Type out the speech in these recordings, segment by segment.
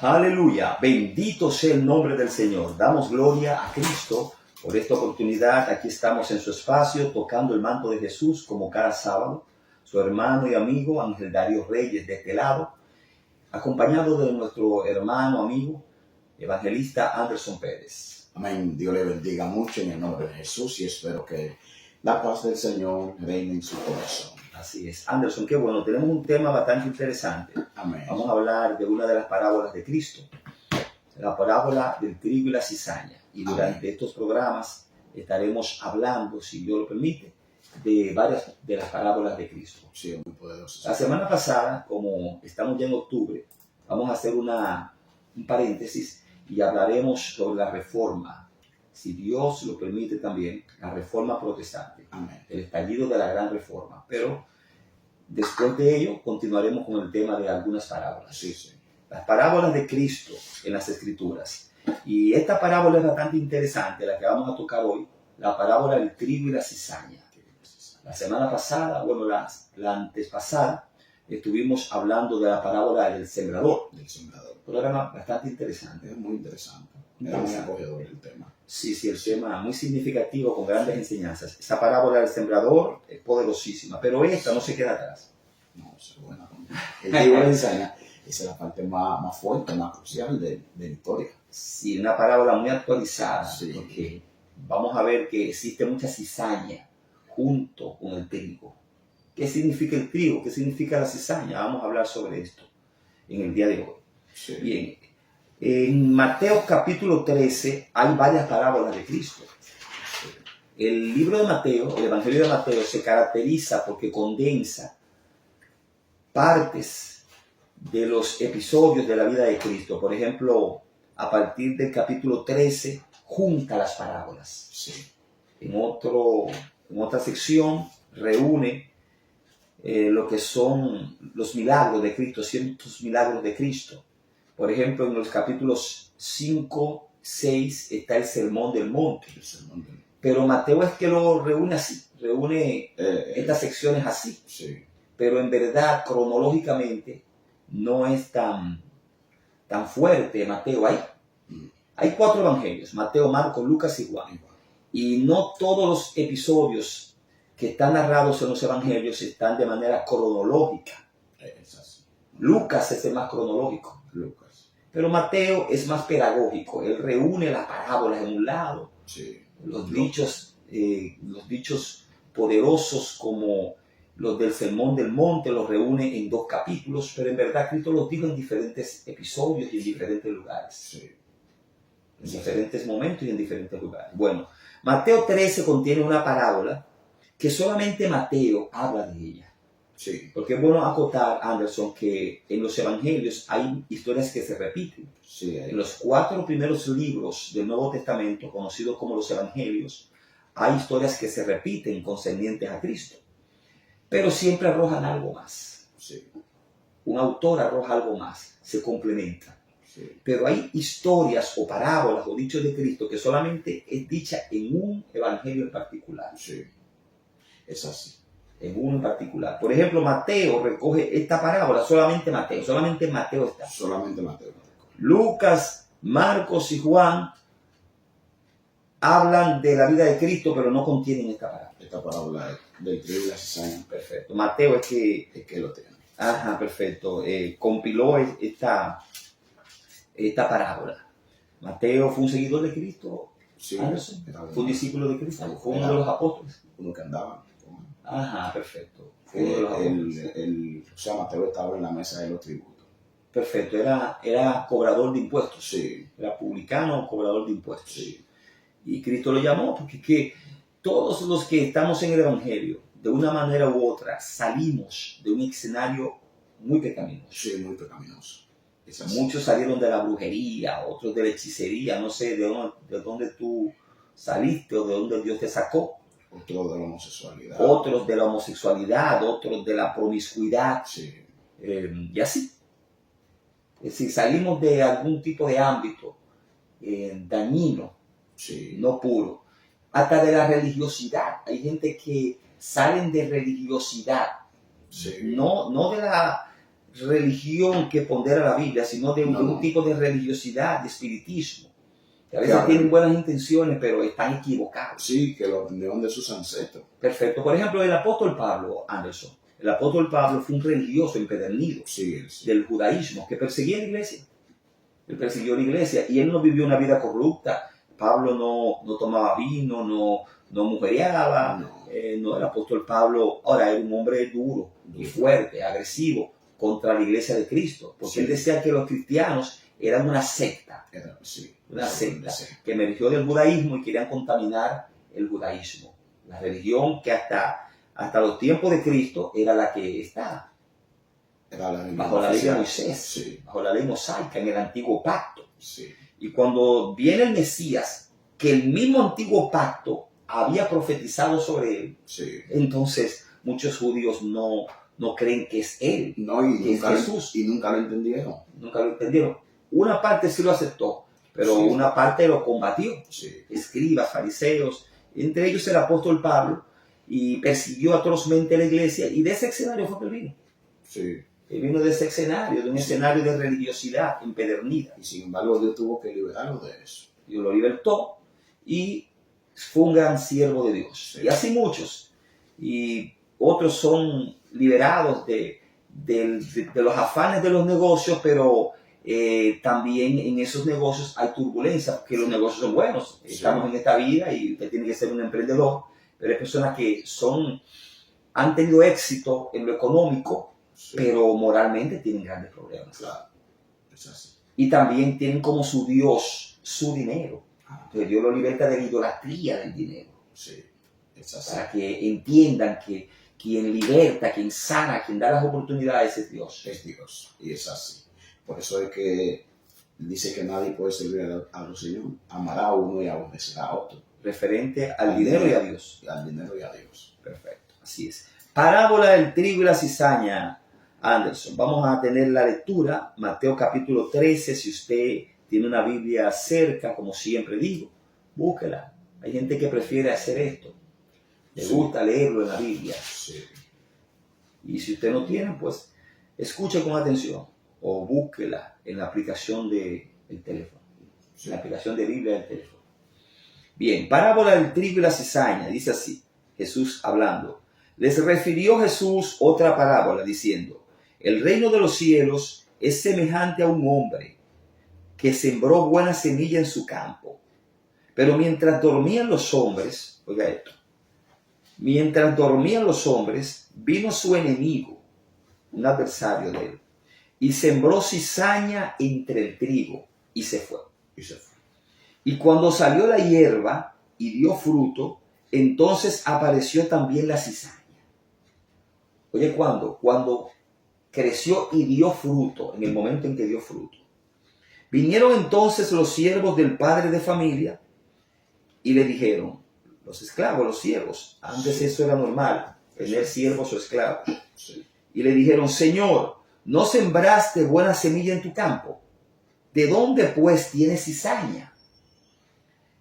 Aleluya, bendito sea el nombre del Señor. Damos gloria a Cristo por esta oportunidad. Aquí estamos en su espacio tocando el manto de Jesús como cada sábado. Su hermano y amigo Ángel Darío Reyes de este lado, acompañado de nuestro hermano amigo evangelista Anderson Pérez. Amén. Dios le bendiga mucho en el nombre de Jesús y espero que la paz del Señor reine en su corazón. Así es. Anderson, qué bueno. Tenemos un tema bastante interesante. Amén. Vamos a hablar de una de las parábolas de Cristo, la parábola del trigo y la cizaña. Y durante estos programas estaremos hablando, si Dios lo permite, de varias de las parábolas de Cristo. Sí, muy poderoso. La semana pasada, como estamos ya en octubre, vamos a hacer un paréntesis y hablaremos sobre la reforma, si Dios lo permite también, la reforma protestante, Amén. el estallido de la gran reforma. Pero después de ello continuaremos con el tema de algunas parábolas. Sí, sí. Las parábolas de Cristo en las Escrituras. Y esta parábola es bastante interesante, la que vamos a tocar hoy, la parábola del trigo y la cizaña. La semana pasada, bueno, la antepasada, estuvimos hablando de la parábola del sembrador. Del sembrador. Un programa bastante interesante. Es muy interesante. Era muy acogedor el tema. Sí, el tema muy significativo con grandes enseñanzas. Esa parábola del sembrador es poderosísima, pero esta no se queda atrás. No, es buena. El trigo y la cizaña, esa es la parte más fuerte, más crucial de la historia. Sí, una parábola muy actualizada, Sí. porque vamos a ver que existe mucha cizaña junto con el trigo. ¿Qué significa el trigo? ¿Qué significa la cizaña? Vamos a hablar sobre esto en el día de hoy. Sí. Bien, en Mateo capítulo 13 hay varias parábolas de Cristo. El libro de Mateo, el Evangelio de Mateo, se caracteriza porque condensa partes de los episodios de la vida de Cristo. Por ejemplo, a partir del capítulo 13, junta las parábolas. Sí. En otra sección reúne lo que son los milagros de Cristo, ciertos milagros de Cristo. Por ejemplo, en los capítulos 5, 6 está el Sermón del Monte. El sermón del... Pero Mateo es que lo reúne así, reúne estas secciones así. Sí. Pero en verdad, cronológicamente, no es tan fuerte Mateo ahí. Hay 4 evangelios, Mateo, Marcos, Lucas y Juan. Y no todos los episodios que están narrados en los evangelios están de manera cronológica. Es así. Lucas es el más cronológico. Lucas. Pero Mateo es más pedagógico. Él reúne las parábolas en un lado. Sí. Los dichos poderosos como los del Sermón del Monte los reúne en 2 capítulos. Pero en verdad Cristo los dijo en diferentes episodios y en diferentes lugares. Sí. En diferentes momentos y en diferentes lugares. Bueno, Mateo 13 contiene una parábola que solamente Mateo habla de ella. Sí. Porque es bueno acotar, Anderson, que en los evangelios hay historias que se repiten. Sí. En los 4 primeros libros del Nuevo Testamento, conocidos como los evangelios, hay historias que se repiten concernientes a Cristo. Pero siempre arrojan algo más. Sí. Un autor arroja algo más, se complementa. Sí. Pero hay historias o parábolas o dichos de Cristo que solamente es dicha en un evangelio en particular. Sí. Es así. En uno en particular. Por ejemplo, Mateo recoge esta parábola, solamente Mateo está. Solamente Mateo. Lucas, Marcos y Juan hablan de la vida de Cristo, pero no contienen esta parábola. Esta parábola del trigo y la cizaña. Perfecto. Mateo es que lo tiene. Ajá, perfecto. Compiló esta parábola. Mateo fue un seguidor de Cristo. Sí. Anderson, fue un discípulo de Cristo. Fue uno de los apóstoles. Uno que andaba. Ajá, perfecto. Fue uno de los apóstoles. O sea, Mateo estaba en la mesa de los tributos. Perfecto. Era cobrador de impuestos. Sí. Era publicano o cobrador de impuestos. Sí. Y Cristo lo llamó porque que todos los que estamos en el Evangelio, de una manera u otra, salimos de un escenario muy pecaminoso. Sí, muy pecaminoso. Muchos salieron de la brujería, otros de la hechicería, no sé de dónde tú saliste o de dónde Dios te sacó. Otros de la homosexualidad. Otros de la homosexualidad, otros de la promiscuidad. Sí. Y así. Es decir, salimos de algún tipo de ámbito dañino, Sí. no puro. Hasta de la religiosidad. Hay gente que salen de religiosidad. Sí. No religión que pondera la Biblia, sino de un tipo de religiosidad, de espiritismo. Que a veces Claro. tienen buenas intenciones, pero están equivocados. Sí, que lo aprendieron de sus ancestros. Perfecto. Por ejemplo, el apóstol Pablo, Anderson. El apóstol Pablo fue un religioso empedernido Sí, sí. del judaísmo que perseguía la iglesia. Él persiguió la iglesia y él no vivió una vida corrupta. Pablo no tomaba vino, no mujeriaba. No. No, el apóstol Pablo, ahora era un hombre duro y fuerte, agresivo contra la iglesia de Cristo, porque Sí. él decía que los cristianos eran una secta, Era, sí. una secta Sí. que emergió del judaísmo y querían contaminar el judaísmo. La religión que hasta los tiempos de Cristo era la que estaba Era la bajo la ley de Moisés, Sí, bajo la ley mosaica en el antiguo pacto. sí. Y cuando viene el Mesías, que el mismo antiguo pacto había profetizado sobre él, Sí. entonces muchos judíos no creen que es él, No, y que es nunca, Jesús. y nunca lo entendieron. Nunca lo entendieron. Una parte sí lo aceptó, pero Sí. una parte lo combatió. Sí. Escribas, fariseos, entre ellos el apóstol Pablo, y persiguió atrozmente a la iglesia, y de ese escenario fue que él vino. Sí. Él vino de ese escenario, de un escenario de religiosidad empedernida. Y sin embargo, Dios tuvo que liberarlo de eso. Dios lo libertó y fue un gran siervo de Dios. Sí. Y así muchos. Y otros son liberados de los afanes de los negocios, pero también en esos negocios hay turbulencia, porque los negocios son buenos. Sí. Estamos en esta vida y usted tiene que ser un emprendedor, pero hay personas que han tenido éxito en lo económico, Sí. pero moralmente tienen grandes problemas. Claro. Es así. Y también tienen como su Dios su dinero. Ah, Entonces Dios lo liberta de la idolatría del dinero, sí. Es así. para que entiendan que quien liberta, quien sana, quien da las oportunidades es Dios. Es Dios. Y es así. Por eso es que dice que nadie puede servir a los señores. Amará a uno y aborrecerá a otro. Referente al dinero y a Dios. Al dinero y a Dios. Perfecto, así es. Parábola del trigo y la cizaña, Anderson. Vamos a tener la lectura, Mateo capítulo 13, si usted tiene una Biblia cerca, como siempre digo, búsquela. Hay gente que prefiere hacer esto. Le Sí. gusta leerlo en la Biblia. Sí. Y si usted no tiene, pues escuche con atención o búsquela en la aplicación del teléfono, Sí. en la aplicación de Biblia del teléfono. Bien, parábola del trigo y la cizaña, dice así, Jesús hablando. Les refirió Jesús otra parábola diciendo, el reino de los cielos es semejante a un hombre que sembró buena semilla en su campo. Pero mientras dormían los hombres, oiga esto, mientras dormían los hombres, vino su enemigo, un adversario de él, y sembró cizaña entre el trigo y se fue. Y se fue. Y cuando salió la hierba y dio fruto, entonces apareció también la cizaña. Oye, ¿cuándo? Cuando creció y dio fruto, en el momento en que dio fruto. Vinieron entonces los siervos del padre de familia y le dijeron, los esclavos, los siervos, antes eso era normal, tener siervos o esclavos. Sí. Y le dijeron, Señor, ¿no sembraste buena semilla en tu campo? ¿De dónde pues tienes cizaña?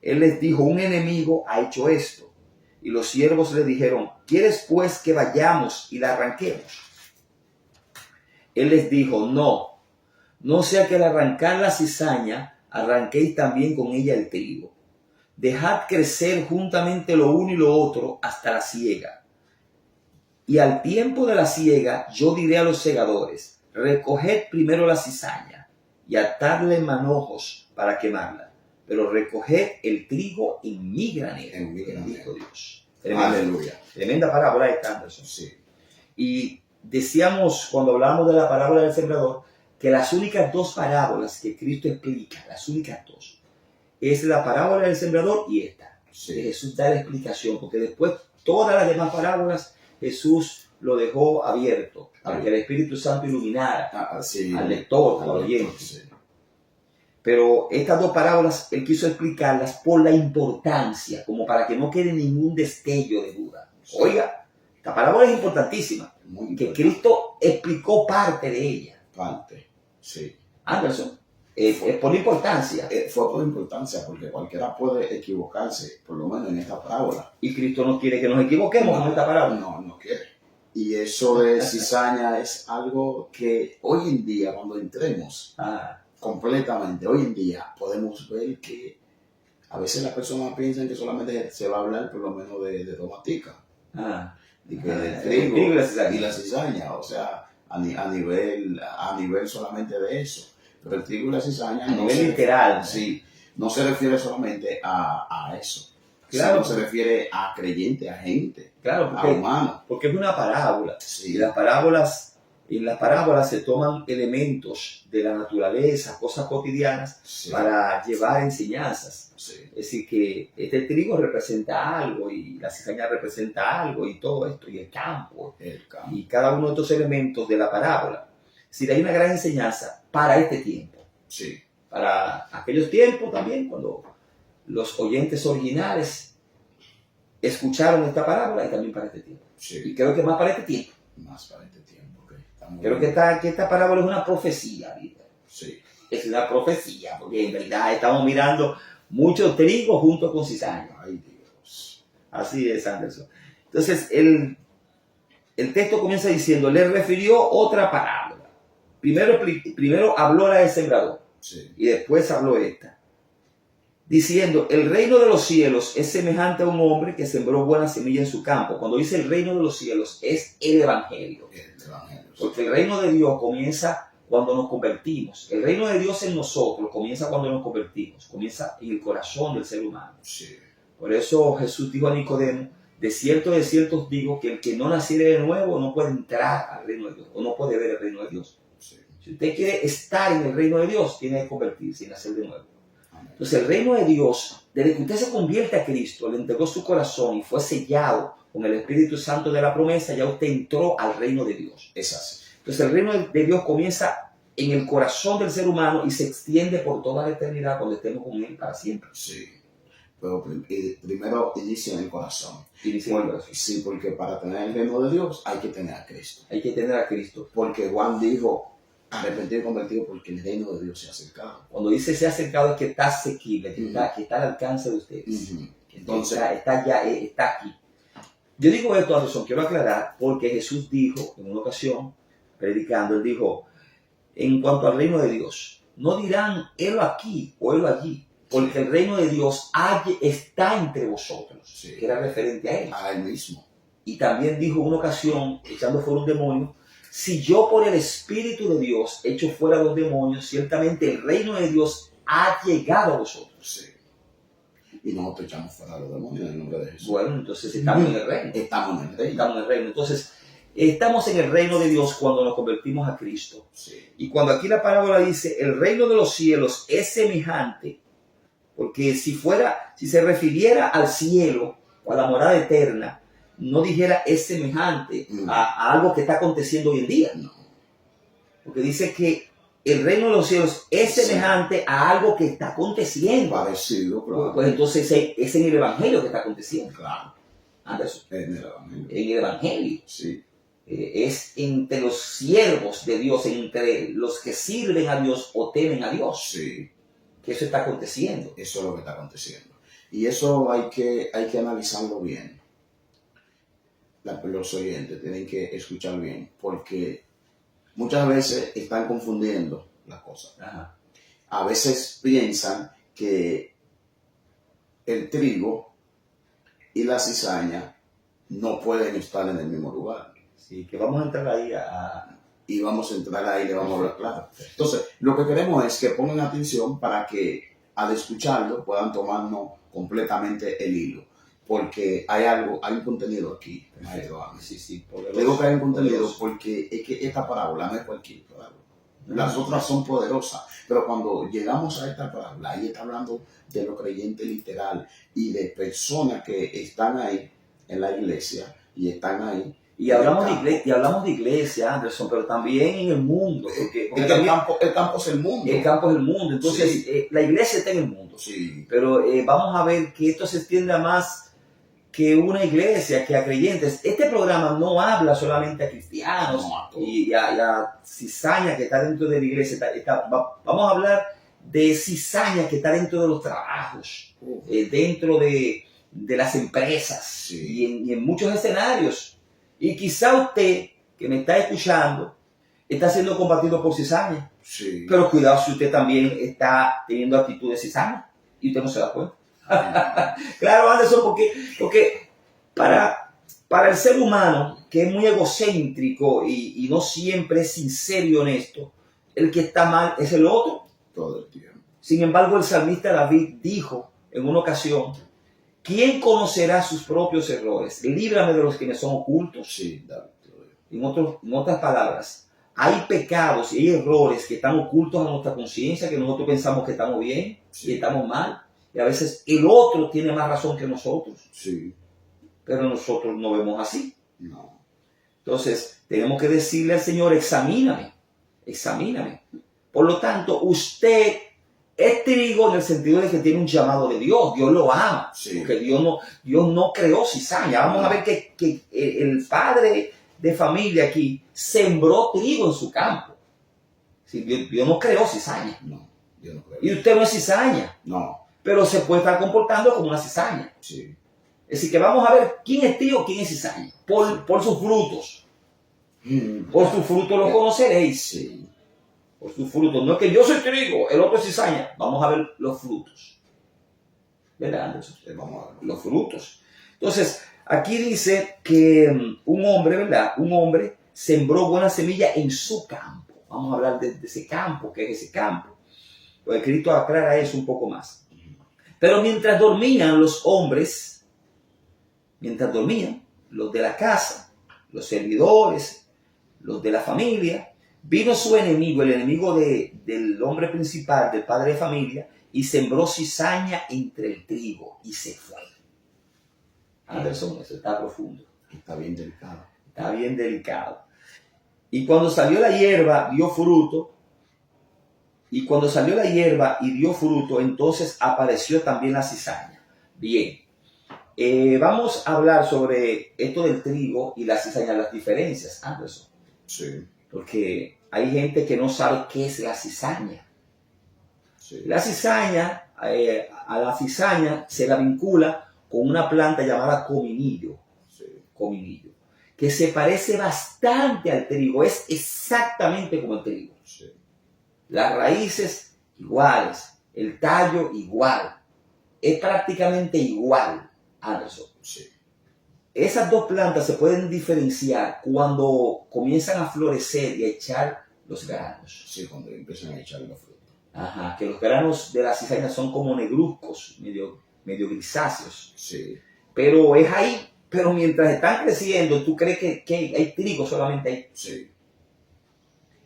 Él les dijo, un enemigo ha hecho esto. Y los siervos le dijeron, ¿quieres pues que vayamos y la arranquemos? Él les dijo, no sea que al arrancar la cizaña, arranquéis también con ella el trigo. Dejad crecer juntamente lo uno y lo otro hasta la siega. Y al tiempo de la siega, yo diré a los segadores, recoged primero la cizaña y atadle en manojos para quemarla, pero recoged el trigo en mi granero, En mi granero. dijo Dios. Aleluya. Tremenda parábola esta, Anderson. Sí. Y decíamos cuando hablamos de la parábola del sembrador, que las únicas dos parábolas que Cristo explica, las únicas dos, es la parábola del sembrador y esta. Sí. Jesús da la explicación, porque después todas las demás parábolas Jesús lo dejó abierto para que el Espíritu Santo iluminara Sí. al lector, Al al oyente. lector, sí. Pero estas dos parábolas él quiso explicarlas por la importancia, como para que no quede ningún destello de duda. Sí. Oiga, esta parábola es importantísima, Muy que importante. Cristo explicó parte de ella. Parte. Sí. Anderson, es por la importancia. Fue por importancia, porque cualquiera puede equivocarse, por lo menos en esta parábola. Y Cristo no quiere que nos equivoquemos con esta parábola. No quiere. Y eso de cizaña es algo que hoy en día, cuando entremos completamente, hoy en día podemos ver que a veces las personas piensan que solamente se va a hablar por lo menos de tomatica, y que del trigo y la cizaña, o sea, a nivel solamente de eso. Pero el trigo y la cizaña a nivel literal, sí, no se refiere solamente a eso. Claro, se refiere a creyentes, a gente, claro, a humanos. Porque es una parábola. Sí. Y en las parábolas se toman elementos de la naturaleza, cosas cotidianas, sí, para llevar enseñanzas. Sí. Es decir, que este trigo representa algo y la cizaña representa algo y todo esto, y el campo. Y cada uno de estos elementos de la parábola. Es decir, hay una gran enseñanza para este tiempo. Sí. Para aquellos tiempos también, cuando los oyentes originales escucharon esta parábola, y también para este tiempo. Sí. Y creo que más para este tiempo. Más para este tiempo, okay. Creo que esta parábola es una profecía, ¿verdad? Sí. Es una profecía, porque en verdad estamos mirando mucho trigo junto con cizaña. Ay, Dios. Así es, Anderson. Entonces, el texto comienza diciendo, le refirió otra parábola. Primero habló la del sembrador, sí, y después habló esta, diciendo, el reino de los cielos es semejante a un hombre que sembró buena semilla en su campo. Cuando dice el reino de los cielos, es el evangelio. Porque el reino de Dios comienza cuando nos convertimos. El reino de Dios en nosotros comienza cuando nos convertimos. Comienza en el corazón del ser humano. Sí. Por eso Jesús dijo a Nicodemo, de cierto os digo que el que no naciere de nuevo no puede entrar al reino de Dios, o no puede ver el reino de Dios. Sí. Si usted quiere estar en el reino de Dios, tiene que convertirse y nacer de nuevo. Entonces el reino de Dios, desde que usted se convierte a Cristo, le entregó su corazón y fue sellado con el Espíritu Santo de la promesa, ya usted entró al reino de Dios. Es así. Entonces el reino de Dios comienza en el corazón del ser humano y se extiende por toda la eternidad cuando estemos con Él para siempre. Sí. Pero primero inicia en el corazón. Sí, porque para tener el reino de Dios hay que tener a Cristo. Hay que tener a Cristo. Porque Juan dijo, arrepentido y convertido porque el reino de Dios se ha acercado. Cuando dice se ha acercado es que está asequible, que está al alcance de ustedes. Entonces está aquí. Yo digo esto, Anderson, quiero aclarar, porque Jesús dijo en una ocasión, predicando, Él dijo, en cuanto al reino de Dios, no dirán, helo aquí o helo allí, porque el reino de Dios está entre vosotros, sí, que era referente a Él. A Él mismo. Y también dijo en una ocasión, echando fuera un demonio, si yo por el Espíritu de Dios echo fuera los demonios, ciertamente el reino de Dios ha llegado a vosotros. Sí. Y nosotros echamos fuera los demonios en el nombre de Jesús. Bueno, entonces estamos en el reino. Estamos en el reino. Estamos en el reino. Entonces, estamos en el reino de Dios cuando nos convertimos a Cristo. Sí. Y cuando aquí la parábola dice, el reino de los cielos es semejante, porque si se refiriera al cielo o a la morada eterna, no dijera es semejante a algo que está aconteciendo hoy en día. No. Porque dice que el reino de los cielos es semejante a algo que está aconteciendo. Parecido, claro. Pues entonces es en el evangelio que está aconteciendo. Claro. Anderson. En el evangelio. En el evangelio. Sí. Es entre los siervos de Dios, entre los que sirven a Dios o temen a Dios. Sí. Que eso está aconteciendo. Eso es lo que está aconteciendo. Y eso hay que analizarlo bien. Los oyentes tienen que escuchar bien, porque muchas veces están confundiendo las cosas. Ajá. A veces piensan que el trigo y la cizaña no pueden estar en el mismo lugar. Sí, que vamos a entrar ahí y vamos a entrar ahí y le vamos a hablar claro. Entonces, lo que queremos es que pongan atención para que al escucharlo puedan tomarnos completamente el hilo. Porque hay un contenido aquí. Sí, Digo que hay un contenido porque es que esta parábola no es cualquier parábola. Las otras son poderosas, pero cuando llegamos a esta parábola, ahí está hablando de los creyentes literal y de personas que están ahí en la iglesia y están ahí. Y hablamos de iglesia, Anderson, pero también en el mundo. Porque el campo es el mundo. El campo es el mundo. Entonces, sí, la iglesia está en el mundo. Sí. Pero vamos a ver que esto se extiende a más que una iglesia, que a creyentes. Este programa no habla solamente a cristianos y a cizaña que está dentro de la iglesia. Vamos a hablar de cizaña que está dentro de los trabajos, dentro de las empresas, sí, y en muchos escenarios. Y quizá usted, que me está escuchando, está siendo combatido por cizaña. Sí. Pero cuidado si usted también está teniendo actitud de cizaña y usted no se da cuenta. Claro, Anderson, porque para el ser humano, que es muy egocéntrico y no siempre es sincero y honesto, el que está mal es el otro. Todo el tiempo. Sin embargo, el salmista David dijo en una ocasión, ¿quién conocerá sus propios errores? Líbrame de los que me son ocultos. Sí, David. En otras palabras, hay pecados y hay errores que están ocultos a nuestra conciencia, que nosotros pensamos que estamos bien y estamos mal. Y a veces el otro tiene más razón que nosotros. Sí. Pero nosotros no vemos así. No. Entonces, tenemos que decirle al Señor, examíname, examíname. Por lo tanto, usted es trigo en el sentido de que tiene un llamado de Dios. Dios lo ama. Sí. Porque Dios no creó cizaña. Vamos a ver que el padre de familia aquí sembró trigo en su campo. Sí, Dios no creó cizaña. No, Dios no creo. Y usted no es cizaña. No. Pero se puede estar comportando como una cizaña. Sí. Es decir, que vamos a ver quién es trigo, quién es cizaña. Por sus frutos. Por sus frutos lo conoceréis. Sí. Por sus frutos. No es que yo soy trigo, el otro es cizaña. Vamos a ver los frutos. ¿Verdad, Anderson? Vamos a ver. Los frutos. Entonces, aquí dice que un hombre, ¿verdad? Un hombre sembró buena semilla en su campo. Vamos a hablar de ese campo, ¿qué es ese campo? Pues Cristo aclara eso un poco más. Pero mientras dormían los hombres, mientras dormían los de la casa, los servidores, los de la familia, vino su enemigo, el enemigo del hombre principal, del padre de familia, y sembró cizaña entre el trigo y se fue. Anderson, eso está profundo. Está bien delicado. Está bien delicado. Y cuando salió la hierba, dio fruto. Y cuando salió la hierba y dio fruto, entonces apareció también la cizaña. Bien. Vamos a hablar sobre esto del trigo y la cizaña, las diferencias, Anderson. Sí. Porque hay gente que no sabe qué es la cizaña. Sí. La cizaña, a la cizaña se la vincula con una planta llamada cominillo. Sí. Cominillo. Que se parece bastante al trigo. Es exactamente como el trigo. Sí. Las raíces iguales. El tallo igual. Es prácticamente igual, Anderson. Sí. Esas dos plantas se pueden diferenciar cuando comienzan a florecer y a echar los granos. Sí, cuando empiezan a echar los frutos. Ajá, que los granos de la cizaña son como negruzcos, medio grisáceos. Sí. Pero es ahí. Pero mientras están creciendo, tú crees que hay trigo solamente ahí. Sí.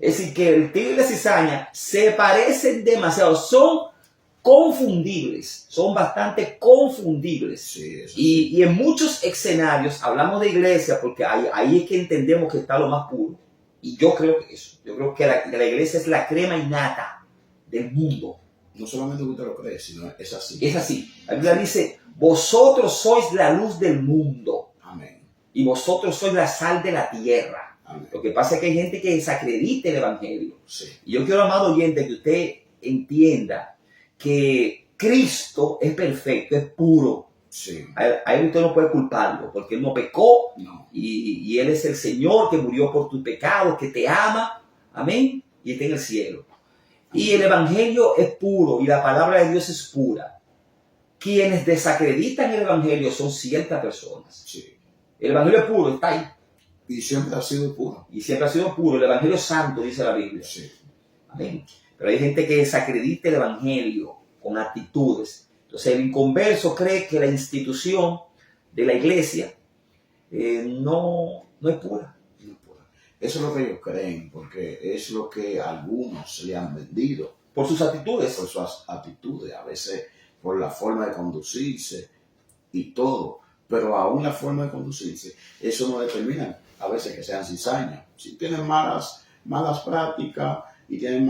Es decir, que el trigo y la cizaña se parecen demasiado. Son confundibles. Son bastante confundibles. Sí, eso Y en muchos escenarios, hablamos de iglesia, porque ahí es que entendemos que está lo más puro. Y yo creo que eso. Yo creo que la iglesia es la crema innata del mundo. No solamente usted lo cree, sino es así. Es así. La Biblia dice, vosotros sois la luz del mundo. Amén. Y vosotros sois la sal de la tierra. Amén. Lo que pasa es que hay gente que desacredita el evangelio. Sí. Y yo quiero, amado oyente, que usted entienda que Cristo es perfecto, es puro. Sí. A él usted no puede culparlo, porque él no pecó. No. Y él es el Señor que murió por tus pecados, que te ama. Amén. Y está en el cielo. Y el evangelio es puro y la palabra de Dios es pura. Quienes desacreditan el evangelio son ciertas personas. Sí. El evangelio es puro, está ahí. Y siempre ha sido puro. Y siempre ha sido puro. El evangelio es santo, dice la Biblia. Sí. Amén. Pero hay gente que desacredita el evangelio con actitudes. Entonces el inconverso cree que la institución de la iglesia no es pura. Eso es lo que ellos creen, porque es lo que algunos le han vendido. Por sus actitudes. Por sus actitudes, a veces por la forma de conducirse y todo. Pero aún la forma de conducirse, eso no determina a veces que sean cizañas. Si tienen malas prácticas y tienen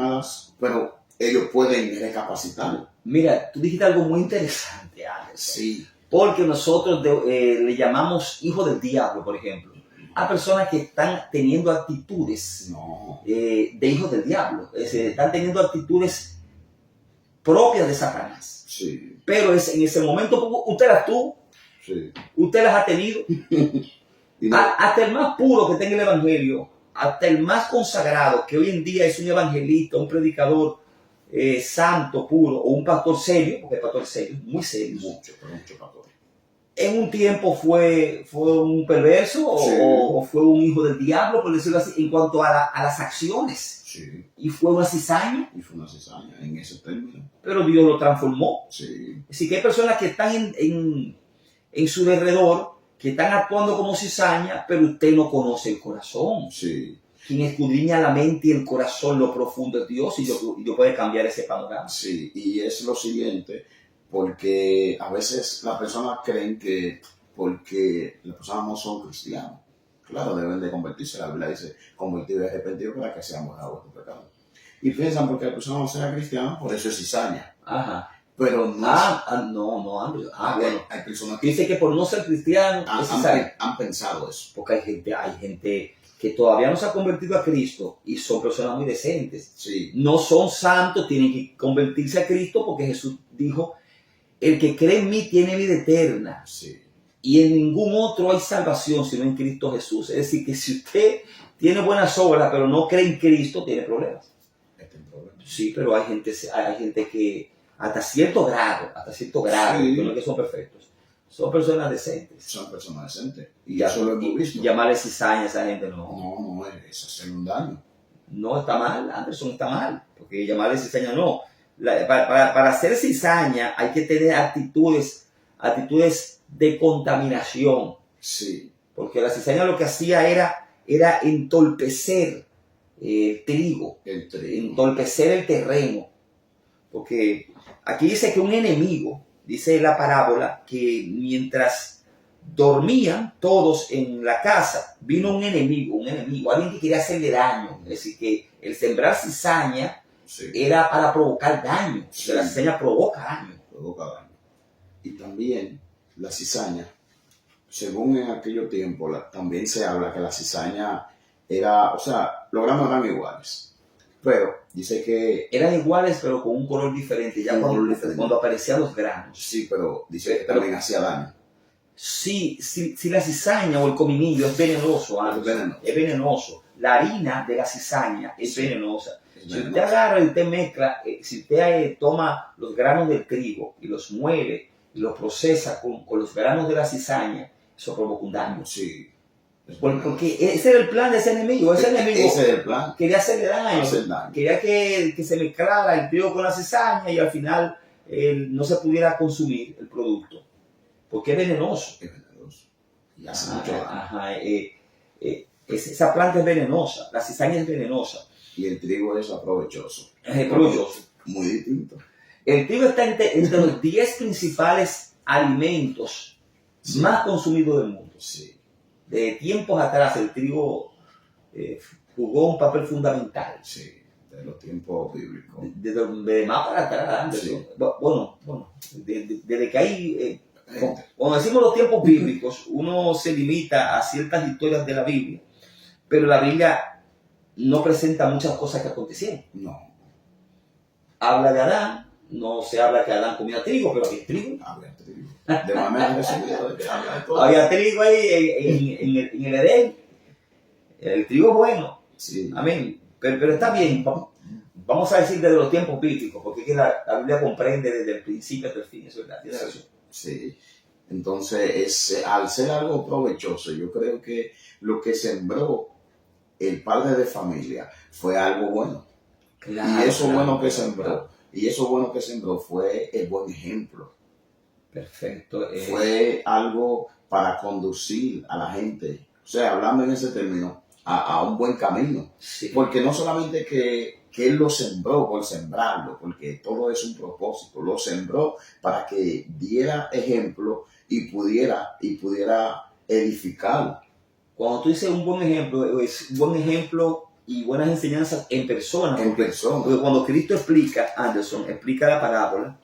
pero ellos pueden recapacitar. Mira, tú dijiste algo muy interesante, Ángel. Sí. Porque nosotros le llamamos hijo del diablo, por ejemplo, a personas que están teniendo actitudes de hijos del diablo. Es decir, están teniendo actitudes propias de Satanás. Sí. Pero en ese momento usted las tuvo, sí. usted las ha tenido. Hasta el más puro que tenga el evangelio, hasta el más consagrado, que hoy en día es un evangelista, un predicador santo, puro, o un pastor serio, porque el pastor es serio, muy serio. Mucho pastor. En un tiempo fue un perverso Sí. o fue un hijo del diablo, por decirlo así, en cuanto a las acciones. Sí. Y fue una cizaña. Y fue una cizaña en ese término. Pero Dios lo transformó. Sí. Así que hay personas que están en su derredor, que están actuando como cizaña, pero usted no conoce el corazón. Sí. Quien escudriña la mente y el corazón, lo profundo es Dios, y Dios puede cambiar ese panorama. Sí, y es lo siguiente, porque a veces las personas creen que porque las personas no son cristianos, claro, deben de convertirse. La Biblia dice, convertido y arrepentido para que sean borrados de tu pecado. Y piensan porque la persona no sea cristiana, por eso es cizaña. Ajá. Pero no. Bueno. Hay personas que dice que por no ser cristiano han pensado eso. Porque hay gente que todavía no se ha convertido a Cristo y son personas muy decentes. Sí. No son santos, tienen que convertirse a Cristo porque Jesús dijo, el que cree en mí tiene vida eterna. Sí. Y en ningún otro hay salvación sino en Cristo Jesús. Es decir, que si usted tiene buenas obras pero no cree en Cristo, tiene problemas. Sí, pero hay gente que hasta cierto grado, sí. No es que son perfectos, son personas decentes. Son personas decentes. Y ya, eso lo hemos visto. Llamarle cizaña a esa gente no. No, es hacer un daño. No está mal, Anderson, está mal, porque llamarle cizaña no. Para hacer cizaña hay que tener actitudes de contaminación. Sí. Porque la cizaña lo que hacía era entorpecer el trigo, entorpecer el terreno. Porque aquí dice que un enemigo, dice la parábola, que mientras dormían todos en la casa, vino un enemigo, alguien que quería hacerle daño. Es decir, que el sembrar cizaña era para provocar daño. Sí. La cizaña provoca daño. Y también la cizaña, según en aquellos tiempos, también se habla que la cizaña era, o sea, los granos eran iguales. Pero dice que eran iguales, pero con un color diferente. Ya cuando aparecían los granos. Sí, pero dice que también hacía daño. Sí, si la cizaña o el cominillo es venenoso, es venenoso. La harina de la cizaña es venenosa. Si usted agarra y usted mezcla, si usted toma los granos del trigo y los muele y los procesa con los granos de la cizaña, eso provoca un daño. Sí. Porque ese era el plan de ese enemigo. Ese enemigo era el plan. Quería hacerle daño. Quería que se mezclara el trigo con la cizaña y al final no se pudiera consumir el producto. Porque es venenoso. Es venenoso. Y hace mucho daño. Esa planta es venenosa. La cizaña es venenosa. Y el trigo es aprovechoso. Es provechoso. Muy distinto. El trigo está entre los 10 principales alimentos más consumidos del mundo. Sí. De tiempos atrás el trigo jugó un papel fundamental. Sí, de los tiempos bíblicos. De más para atrás. Sí. Bueno, desde que hay, cuando decimos los tiempos bíblicos, uno se limita a ciertas historias de la Biblia, pero la Biblia no presenta muchas cosas que acontecieron. No. Habla de Adán, no se habla que Adán comía trigo, pero había trigo. Había trigo. De manera resumida, de que habla de todo. Había trigo ahí en el Edén. El trigo es bueno. Sí. Amén. Pero está bien. Vamos a decir desde los tiempos bíblicos, porque es que la Biblia comprende desde el principio hasta el fin. Eso es verdad. Tiene razón. Sí. Entonces, al ser algo provechoso, yo creo que lo que sembró el padre de familia fue algo bueno. Claro, y eso bueno que sembró. Y eso bueno que sembró fue el buen ejemplo. Perfecto. Fue algo para conducir a la gente, o sea, hablando en ese término, a un buen camino. Sí. Porque no solamente que él lo sembró por sembrarlo, porque todo es un propósito, lo sembró para que diera ejemplo y pudiera edificar. Cuando tú dices un buen ejemplo, es un buen ejemplo y buenas enseñanzas en persona. Porque cuando Cristo explica, Anderson, explica la parábola,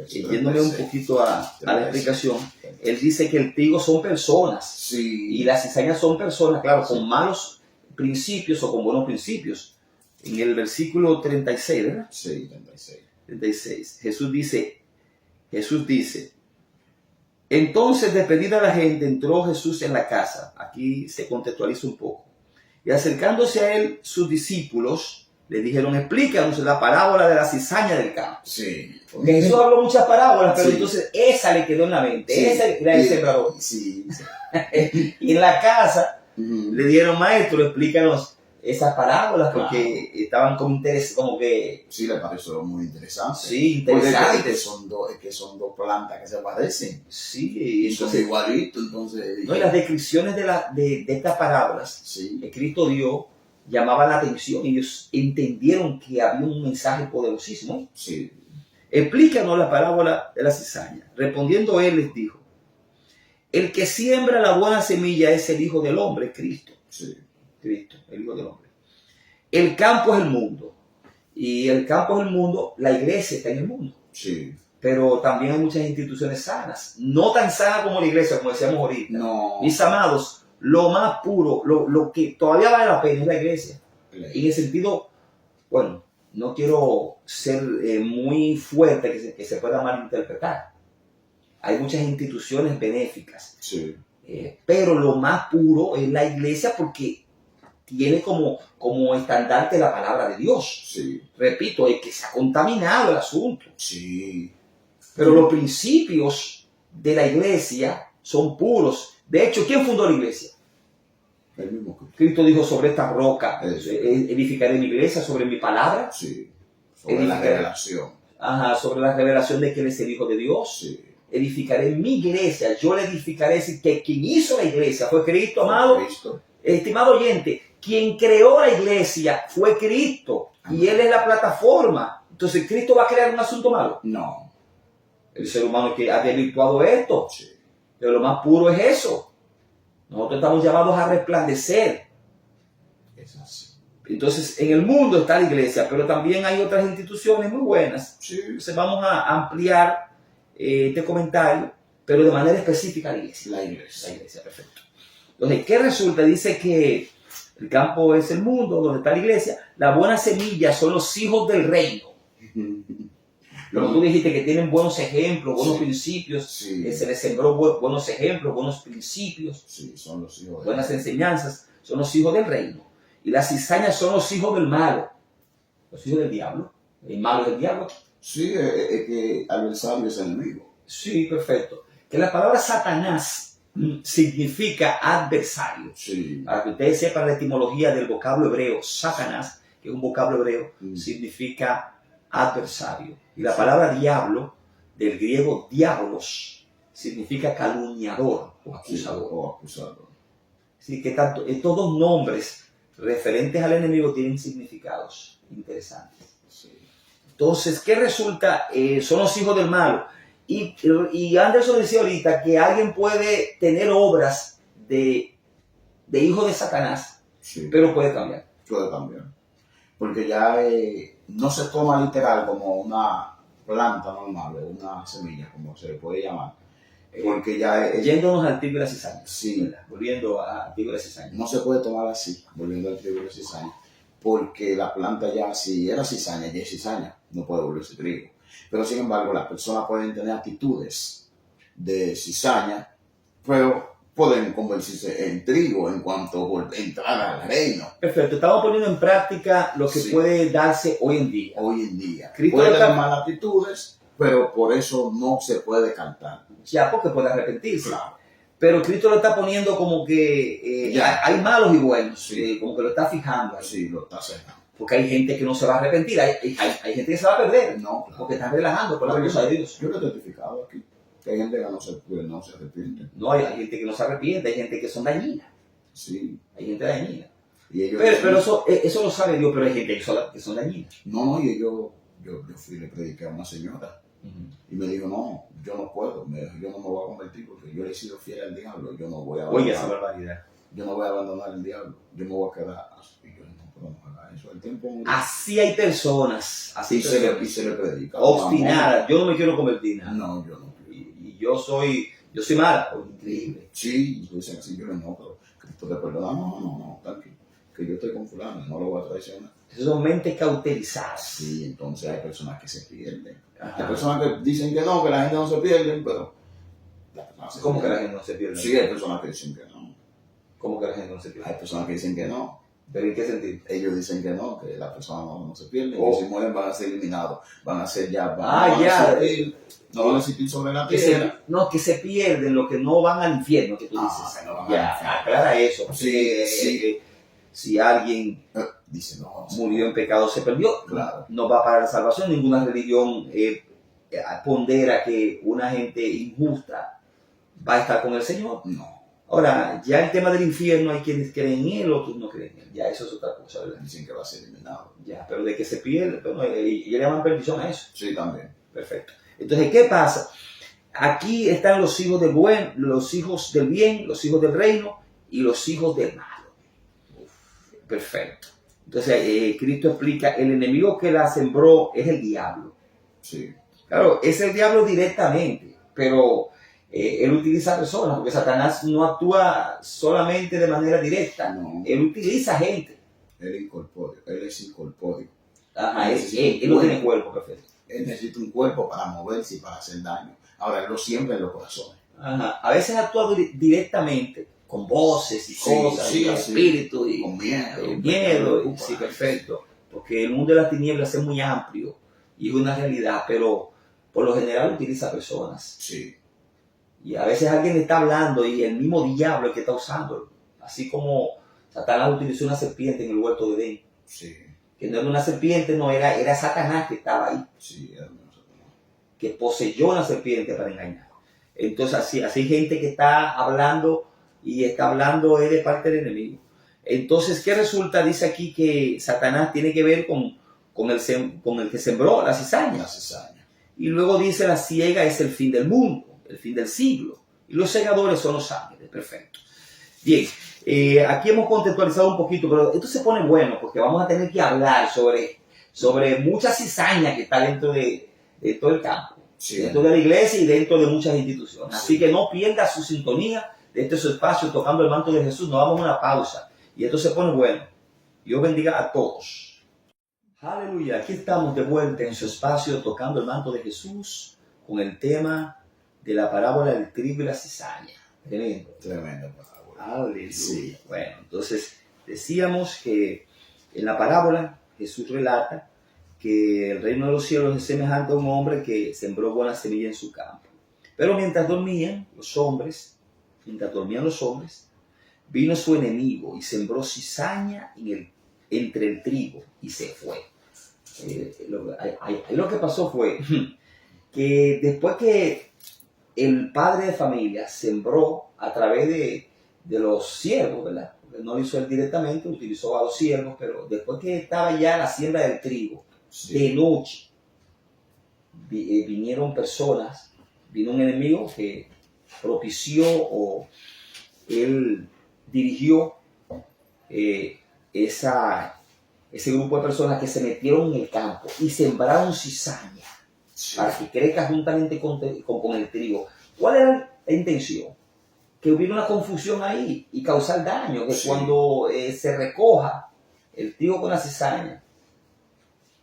yéndome un poquito a la explicación, él dice que el trigo son personas. Sí. Y las cizañas son personas, claro, con malos principios o con buenos principios. En el versículo 36, ¿verdad? Sí, 36. Jesús dice, Entonces, despedida la gente, entró Jesús en la casa. Aquí se contextualiza un poco. Y acercándose a él, sus discípulos le dijeron, explícanos la parábola de la cizaña del campo. Sí. Porque Jesús habló muchas parábolas, pero Sí. entonces esa le quedó en la mente. Sí. Esa era el sembrador. Sí. Y en la casa Ujú. le dieron, maestro, explícanos esas parábolas, porque estaban con interés, como que... Sí, le pareció muy interesante. Sí, Porque interesante. es que son dos plantas que se parecen. Sí, Y entonces entonces... igualito, entonces... No, y las descripciones de estas parábolas Sí. que Cristo dio llamaban la atención y ellos entendieron que había un mensaje poderosísimo. Sí. Explícanos la parábola de la cizaña. Respondiendo él les dijo, el que siembra la buena semilla es el Hijo del Hombre, Cristo. Sí. Cristo, el Hijo del Hombre. El campo es el mundo. Y el campo es el mundo, la iglesia está en el mundo. Sí. Pero también hay muchas instituciones sanas. No tan sanas como la iglesia, como decíamos ahorita. No. Mis amados, lo más puro, lo que todavía vale la pena es la iglesia. Ley. En el sentido, bueno, no quiero ser muy fuerte que se pueda malinterpretar. Hay muchas instituciones benéficas, Sí. pero lo más puro es la iglesia porque tiene como estandarte la palabra de Dios. Sí. Repito, es que se ha contaminado el asunto. Sí. Pero los principios de la iglesia son puros. De hecho, ¿quién fundó la iglesia? El mismo que... Cristo dijo, sobre esta roca Eso. edificaré mi iglesia, sobre mi palabra. Sí. Sobre la revelación. Ajá, sobre la revelación de que Él es el Hijo de Dios. Sí. Edificaré mi iglesia, yo le edificaré. Es decir, que quien hizo la iglesia fue Cristo, amado. Cristo. Estimado oyente, quien creó la iglesia fue Cristo. Y Él es la plataforma. Entonces, ¿Cristo va a crear un asunto malo? No. El ser humano que ha desvirtuado esto. Sí. Pero lo más puro es eso. Nosotros estamos llamados a resplandecer. Es así. Entonces, en el mundo está la iglesia, pero también hay otras instituciones muy buenas. Sí. Entonces, vamos a ampliar este comentario, pero de manera específica a la iglesia. La iglesia. La iglesia, perfecto. Entonces, ¿qué resulta? Dice que el campo es el mundo, donde está la iglesia. La buena semilla son los hijos del reino. Como tú dijiste, que tienen buenos ejemplos, buenos principios. Sí. Se les sembró buenos ejemplos, buenos principios, Sí, son los hijos de buenas enseñanzas. Son los hijos del reino. Y las cizañas son los hijos del malo. Los hijos del diablo. El malo es el diablo. Sí, es que adversario es enemigo. Sí, perfecto. Que la palabra Satanás significa adversario. Sí. Para que ustedes sepan la etimología del vocablo hebreo, Satanás, que es un vocablo hebreo, significa adversario. Y la palabra diablo, del griego diablos, significa calumniador o acusador. O acusador. Así que tanto, todos nombres referentes al enemigo tienen significados interesantes. Sí. Entonces, ¿qué resulta? Son los hijos del malo. Y Anderson decía ahorita que alguien puede tener obras de hijo de Satanás, Sí. pero puede cambiar. Puede cambiar. Porque ya no se toma literal como una planta normal o una semilla, como se le puede llamar. Porque ya yéndonos al trigo y la cizaña. Sí. ¿Verdad? Volviendo al trigo y la cizaña. No se puede tomar así, volviendo al trigo y la cizaña. Porque la planta ya, si era cizaña, ya es cizaña, no puede volverse trigo. Pero sin embargo, las personas pueden tener actitudes de cizaña, pero pueden convertirse en trigo en cuanto a entrar al reino. Perfecto, estamos poniendo en práctica lo que puede darse hoy en día. Hoy en día. Cristo Puede está... tener malas actitudes, pero por eso no se puede cantar. Ya, porque puede arrepentirse. Claro. Pero Cristo lo está poniendo como que hay malos y buenos, Sí. como que lo está fijando. Sí, lo está cerrando. Porque hay gente que no se va a arrepentir, hay gente que se va a perder, No, claro. porque están relajando por la cosa de Dios. Yo lo he certificado aquí. Que hay gente que no se arrepiente. No, hay gente que no se arrepiente, hay gente que son dañinas. Sí. Hay gente dañina. Y ellos, Pero eso lo sabe Dios, pero hay gente que son dañinas. No, y yo fui y le prediqué a una señora. Y me dijo, no, yo no puedo, yo no me voy a convertir porque yo le he sido fiel al diablo, yo no voy a Oye, esa barbaridad. Yo no voy a abandonar el diablo, yo me voy a quedar así. Y yo no puedo hacer eso. El tiempo así hay personas, y se le predica. obstinadas. Yo no me quiero convertir nada. No, yo no. Y yo soy mala. Oh, increíble. Sí, dicen así, yo no, pero Cristo te perdona. No, tranquilo, que yo estoy con fulano, no lo voy a traicionar. Esas son mentes cauterizadas. Sí, entonces hay personas que se pierden. Ajá. Hay personas que dicen que no, que la gente no se pierde, pero la persona se ¿Cómo que pierde. la gente no se pierde? Sí, hay personas que dicen que no. ¿Cómo que la gente no se pierde? Hay personas que dicen que no. ¿Pero en qué sentido? Ellos dicen que no, que las personas no se pierden, Oh. que si mueren van a ser eliminados, van a ser ya, no van a existir sobre la tierra. Que se pierden, los que no van al infierno, que tú dices. Que no van Ya, al infierno. aclara eso. Sí. Si alguien Dice no. murió en pecado, se perdió, Claro. no va para la salvación. Ninguna religión pondera que una gente injusta va a estar con el Señor. No. Ahora, ya el tema del infierno, hay quienes creen en él, otros no creen en él. Ya eso es otra cosa, ¿verdad? Dicen que va a ser eliminado. Ya, pero de que se pierde, bueno, ellos le llaman perdición a eso. Sí, también. Perfecto. Entonces, ¿qué pasa? Aquí están los hijos del buen, los hijos del bien, los hijos del reino y los hijos del malo. Perfecto. Entonces, Cristo explica, el enemigo que la sembró es el diablo. Sí. Claro, es el diablo directamente, pero él utiliza personas, porque Satanás no actúa solamente de manera directa, No. él utiliza gente. Él es incorpóreo. Ajá, él no tiene cuerpo, perfecto. Él necesita un cuerpo para moverse y para hacer daño. Ahora, él lo siembra en los corazones. Ajá. A veces actúa directamente, con voces y cosas, y espíritu, y con miedo. Miedo, sí, perfecto. Porque el mundo de las tinieblas es muy amplio y es una realidad, pero por lo general utiliza personas. Sí. Y a veces alguien está hablando y el mismo diablo es que está usando. Así como Satanás utilizó una serpiente en el huerto de Edén. Sí. Que no era una serpiente, no, era Satanás que estaba ahí. Sí, era Satanás. Que poseyó una serpiente para engañar. Entonces así hay gente que está hablando y está hablando de parte del enemigo. Entonces, ¿qué resulta? Dice aquí que Satanás tiene que ver con el que sembró la cizaña. La cizaña. Y luego dice la siega es el fin del mundo, el fin del siglo. Y los segadores son los ángeles. Perfecto. Bien, aquí hemos contextualizado un poquito, pero esto se pone bueno porque vamos a tener que hablar sobre mucha cizaña que está dentro de todo el campo. Sí. Dentro de la iglesia y dentro de muchas instituciones. Sí. Así que no pierda su sintonía de este su espacio tocando el manto de Jesús. Nos vamos a una pausa y esto se pone bueno. Dios bendiga a todos. Aleluya, aquí estamos de vuelta en su espacio tocando el manto de Jesús con el tema de la parábola del trigo y la cizaña. Tremendo. Tremenda parábola. Aleluya. Sí. Bueno, entonces decíamos que en la parábola Jesús relata que el reino de los cielos es semejante a un hombre que sembró buena semilla en su campo. Pero mientras dormían los hombres, vino su enemigo y sembró cizaña entre el trigo y se fue. Lo que pasó fue que después que el padre de familia sembró a través de los siervos, ¿verdad? Porque no lo hizo él directamente, utilizó a los siervos, pero después que estaba ya la siembra del trigo, sí, de noche, vinieron personas, vino un enemigo que propició o él dirigió ese grupo de personas que se metieron en el campo y sembraron cizaña, sí, para que crezca juntamente con el trigo. ¿Cuál era la intención? Que hubiera una confusión ahí y causar daño, que sí, cuando se recoja el trigo con la cizaña,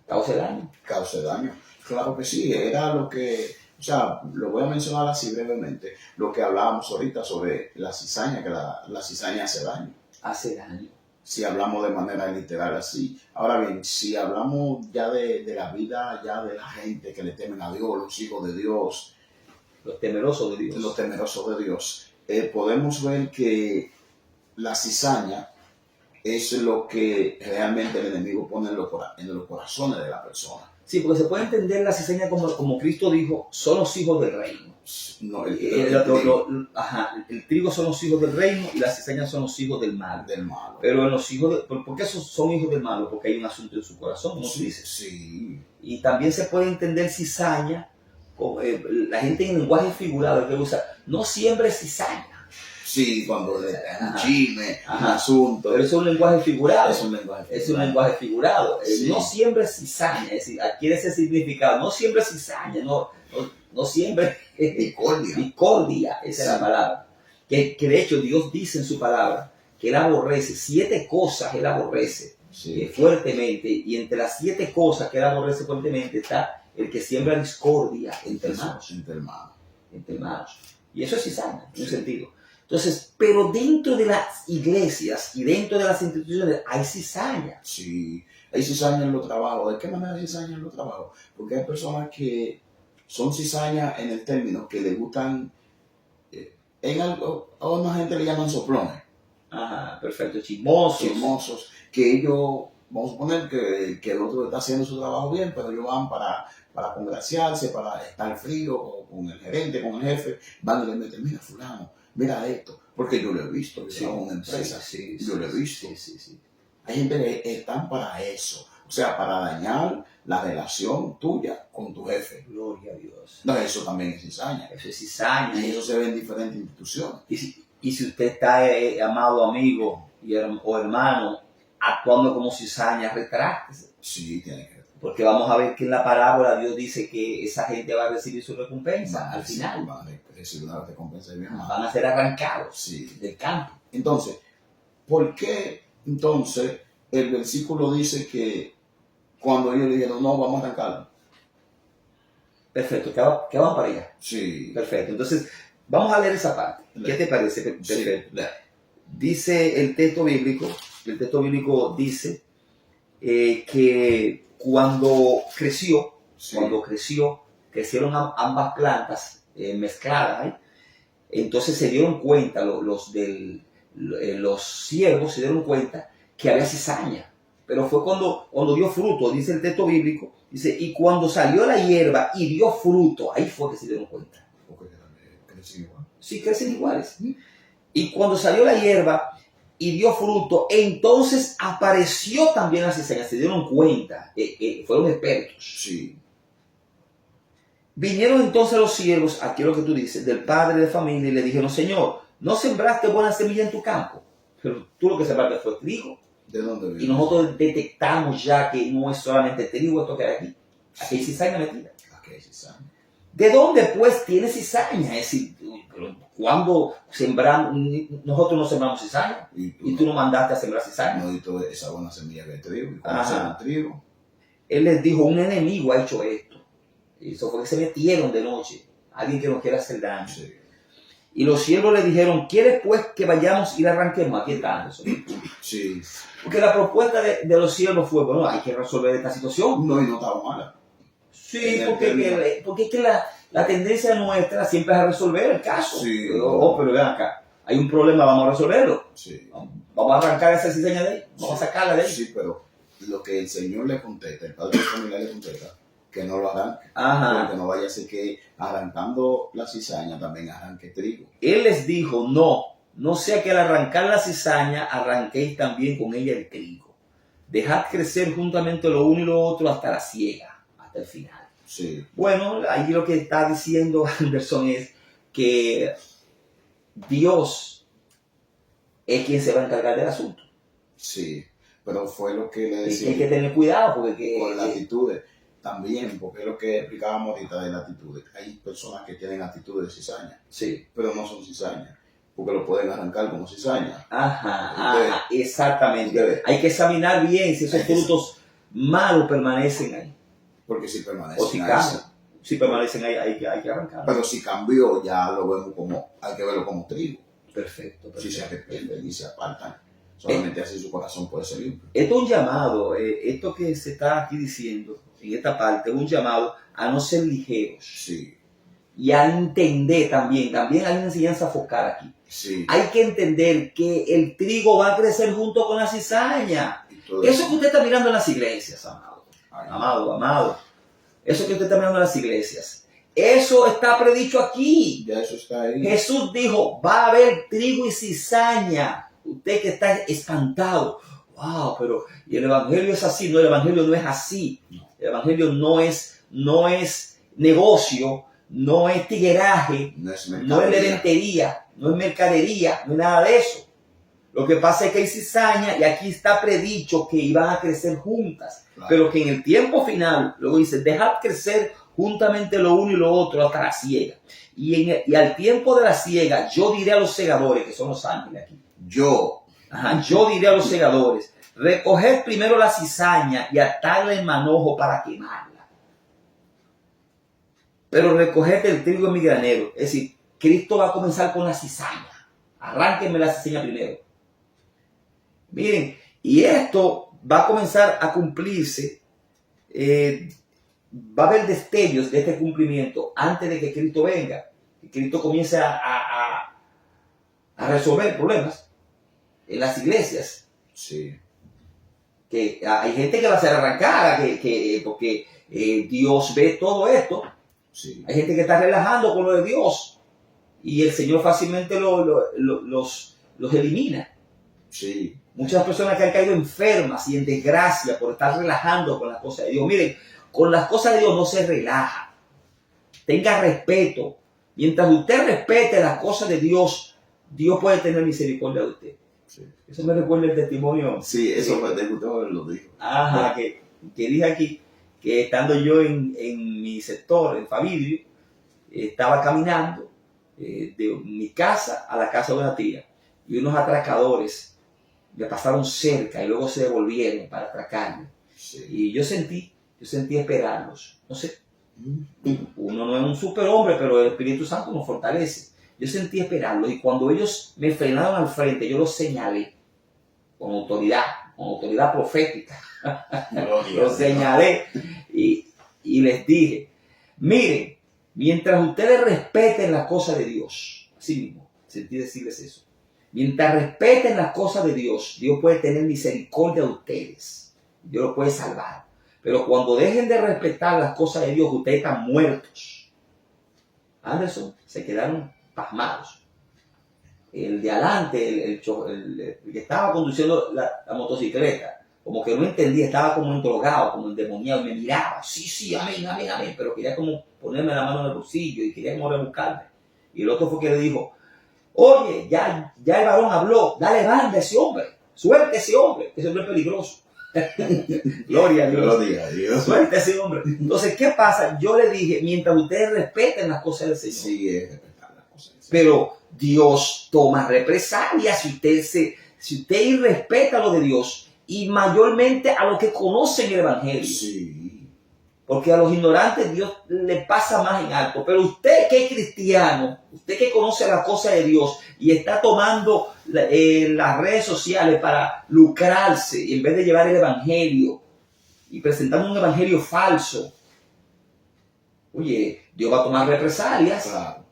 cause daño. Cause daño. Claro que sí, era lo que, o sea, lo voy a mencionar así brevemente, lo que hablábamos ahorita sobre la cizaña, que la cizaña hace daño. Hace daño. Si hablamos de manera literal así. Ahora bien, si hablamos ya de la vida, ya de la gente que le temen a Dios, los hijos de Dios, los temerosos de Dios. Los temerosos de Dios. Podemos ver que la cizaña es lo que realmente el enemigo pone en los corazones de la persona. Sí, porque se puede entender la cizaña como Cristo dijo, son los hijos del reino. No, el trigo son los hijos del reino y la cizaña son los hijos del mal. Del malo. Pero en los hijos ¿por qué son hijos del malo? Porque hay un asunto en su corazón, como sí, tú dices. Sí. Y también se puede entender cizaña, la gente en lenguaje figurado que usa, no siempre cizaña. Sí, cuando es un chisme, un asunto. Pero eso es un lenguaje figurado. Es un lenguaje figurado. Es un lenguaje figurado. Sí. No siempre cizaña, es decir, adquiere ese significado. No siempre cizaña, no siempre discordia, esa es la palabra. Que de hecho Dios dice en su palabra que Él aborrece 7 cosas, Él aborrece fuertemente. Y entre las 7 cosas que Él aborrece fuertemente está el que siembra discordia entre hermanos. Y eso es cizaña, en un sentido. Entonces, pero dentro de las iglesias y dentro de las instituciones hay cizaña. Sí, hay cizaña en los trabajos. ¿De qué manera hay cizaña en los trabajos? Porque hay personas que son cizañas en el término que les gustan, en algo, a una gente le llaman soplones. Ajá, perfecto, chismosos. Chismosos, que ellos, vamos a suponer que el otro está haciendo su trabajo bien, pero ellos van para congraciarse, para estar frío o con el gerente, con el jefe, van y le meten, mira fulano, mira esto, porque yo lo he visto, yo trabajo en una empresa, yo lo he visto. Hay gente que están para eso, o sea, para dañar la relación tuya con tu jefe. Gloria a Dios. No, eso también es cizaña. Eso es cizaña. Y eso se ve en diferentes instituciones. Y si usted está, amado amigo o hermano, actuando como cizaña, retráctese. Sí, tiene que. Porque vamos a ver que en la parábola Dios dice que esa gente va a recibir su recompensa al final. Van a recibir una recompensa bien más. Van a ser arrancados del campo. Entonces, ¿por qué entonces el versículo dice que cuando ellos le dijeron, no, vamos a arrancarlo? Perfecto, que vamos para allá. Sí. Perfecto, entonces vamos a leer esa parte. ¿Qué te parece? Perfecto. Sí. Dice el texto bíblico dice que cuando crecieron ambas plantas mezcladas, ¿eh? Entonces se dieron cuenta, los siervos se dieron cuenta que había cizaña. Pero fue cuando dio fruto, dice el texto bíblico, dice, y cuando salió la hierba y dio fruto, ahí fue que se dieron cuenta. Porque crecen igual. Sí, crecen iguales. Y cuando salió la hierba y dio fruto, entonces apareció también la cizaña, se dieron cuenta, fueron expertos. Sí. Vinieron entonces los siervos, aquí es lo que tú dices, del padre de familia, y le dijeron, Señor, ¿no sembraste buena semilla en tu campo? Pero tú lo que sembraste fue trigo. ¿De dónde viene? Y nosotros detectamos ya que no es solamente trigo esto que hay aquí. Aquí hay cizaña metida. Aquí hay cizaña. ¿De dónde pues tiene cizaña? Es decir, cuando sembramos, nosotros no sembramos cizaña. Y tú no mandaste a sembrar cizaña. No diste esa buena semilla de trigo. ¿Y cómo se llama trigo? Él les dijo, un enemigo ha hecho esto. Y eso fue que se metieron de noche. Alguien que nos quiera hacer daño. Sí. Y los siervos le dijeron, ¿quieres pues que vayamos y la arranquemos? Aquí está eso. Sí. Porque la propuesta de los siervos fue, bueno, hay que resolver esta situación. No, y no estaba mala. Sí, porque es que la tendencia nuestra siempre es a resolver el caso. Sí. Pero vean acá, hay un problema, vamos a resolverlo. Sí. Vamos a arrancar esa cizaña de ahí, vamos a sacarla de ahí. Sí, pero lo que el Señor le contesta, el Padre de familia le contesta, que no lo arranque. Ajá. Porque no vaya a ser que arrancando la cizaña también arranque trigo. Él les dijo, no sea que al arrancar la cizaña arranquéis también con ella el trigo. Dejad crecer juntamente lo uno y lo otro hasta la siega, hasta el final. Sí. Bueno, allí lo que está diciendo Anderson es que Dios es quien se va a encargar del asunto. Sí, pero fue lo que le decía. Hay que tener cuidado porque con las actitudes también, porque es lo que explicábamos ahorita de las actitudes. Hay personas que tienen actitudes de cizaña, sí, pero no son cizaña, porque lo pueden arrancar como cizaña. Ajá, exactamente. Hay que examinar bien si esos frutos malos permanecen ahí. Porque si permanecen o si cambian, si permanecen ahí, hay que arrancar. Pero si cambió, ya lo vemos como, hay que verlo como trigo. Perfecto. Si se arrepienten y se apartan, solamente así su corazón puede ser limpio. Esto es un llamado, esto que se está aquí diciendo en esta parte, es un llamado a no ser ligeros. Sí. Y a entender también hay una enseñanza focal aquí. Sí. Hay que entender que el trigo va a crecer junto con la cizaña. Eso que usted está mirando en las iglesias, amado. Amado. Eso que usted está mirando en las iglesias. Eso está predicho aquí. Ya eso está ahí. Jesús dijo, va a haber trigo y cizaña. Usted que está espantado. Wow, pero y el evangelio es así. No, el evangelio no es así. El evangelio no es negocio, no es tigueraje, no es leventería, no es mercadería, no es nada de eso. Lo que pasa es que hay cizaña y aquí está predicho que iban a crecer juntas. Claro. Pero que en el tiempo final, luego dice, dejad crecer juntamente lo uno y lo otro hasta la siega. Y al tiempo de la siega, yo diré a los segadores, que son los ángeles aquí. Yo diré a los segadores, recoged primero la cizaña y atadla en manojo para quemarla. Pero recoged el trigo en mi granero. Es decir, Cristo va a comenzar con la cizaña. Arránquenme la cizaña primero. Miren, y esto va a comenzar a cumplirse. Va a haber destellos de este cumplimiento antes de que Cristo venga. Que Cristo comience a resolver problemas en las iglesias. Sí. Que hay gente que va a ser arrancada, porque Dios ve todo esto. Sí. Hay gente que está relajando con lo de Dios y el Señor fácilmente los elimina. Sí. Muchas personas que han caído enfermas y en desgracia por estar relajando con las cosas de Dios. Miren, con las cosas de Dios no se relaja. Tenga respeto. Mientras usted respete las cosas de Dios, Dios puede tener misericordia de usted. Sí. Eso me recuerda el testimonio. Sí, eso fue de Gustavo lo dijo. Ajá, que dije aquí, que estando yo en mi sector, en Favidrio, estaba caminando de mi casa a la casa de una tía y unos atracadores me pasaron cerca y luego se devolvieron para atracarme. Sí. Y yo sentí esperarlos. No sé, uno no es un superhombre, pero el Espíritu Santo nos fortalece. Yo sentí esperarlos y cuando ellos me frenaron al frente, yo los señalé con autoridad profética. Los señalé y les dije, miren, mientras ustedes respeten las cosas de Dios, así mismo, sentí decirles eso. Mientras respeten las cosas de Dios, Dios puede tener misericordia de ustedes. Dios los puede salvar. Pero cuando dejen de respetar las cosas de Dios, ustedes están muertos. Anderson, se quedaron pasmados. El de adelante, el que estaba conduciendo la motocicleta, como que no entendía, estaba como endrogado, como endemoniado, y me miraba, sí, amén, pero quería como ponerme la mano en el bolsillo y quería como rebuscarme. Y el otro fue que le dijo, oye, ya el varón habló, dale banda a ese hombre, suelte a ese hombre, que ese hombre es peligroso. Gloria a Dios. Gloria a Dios. Suelte a ese hombre. Entonces, ¿qué pasa? Yo le dije, mientras ustedes respeten las cosas del Señor. Sí, es respetar las cosas del Señor. Pero Dios toma represalias si usted irrespeta lo de Dios y mayormente a los que conocen el Evangelio. Sí. Porque a los ignorantes Dios le pasa más en alto. Pero usted que es cristiano, usted que conoce las cosas de Dios y está tomando las redes sociales para lucrarse y en vez de llevar el Evangelio y presentando un Evangelio falso, oye, Dios va a tomar represalias. Claro.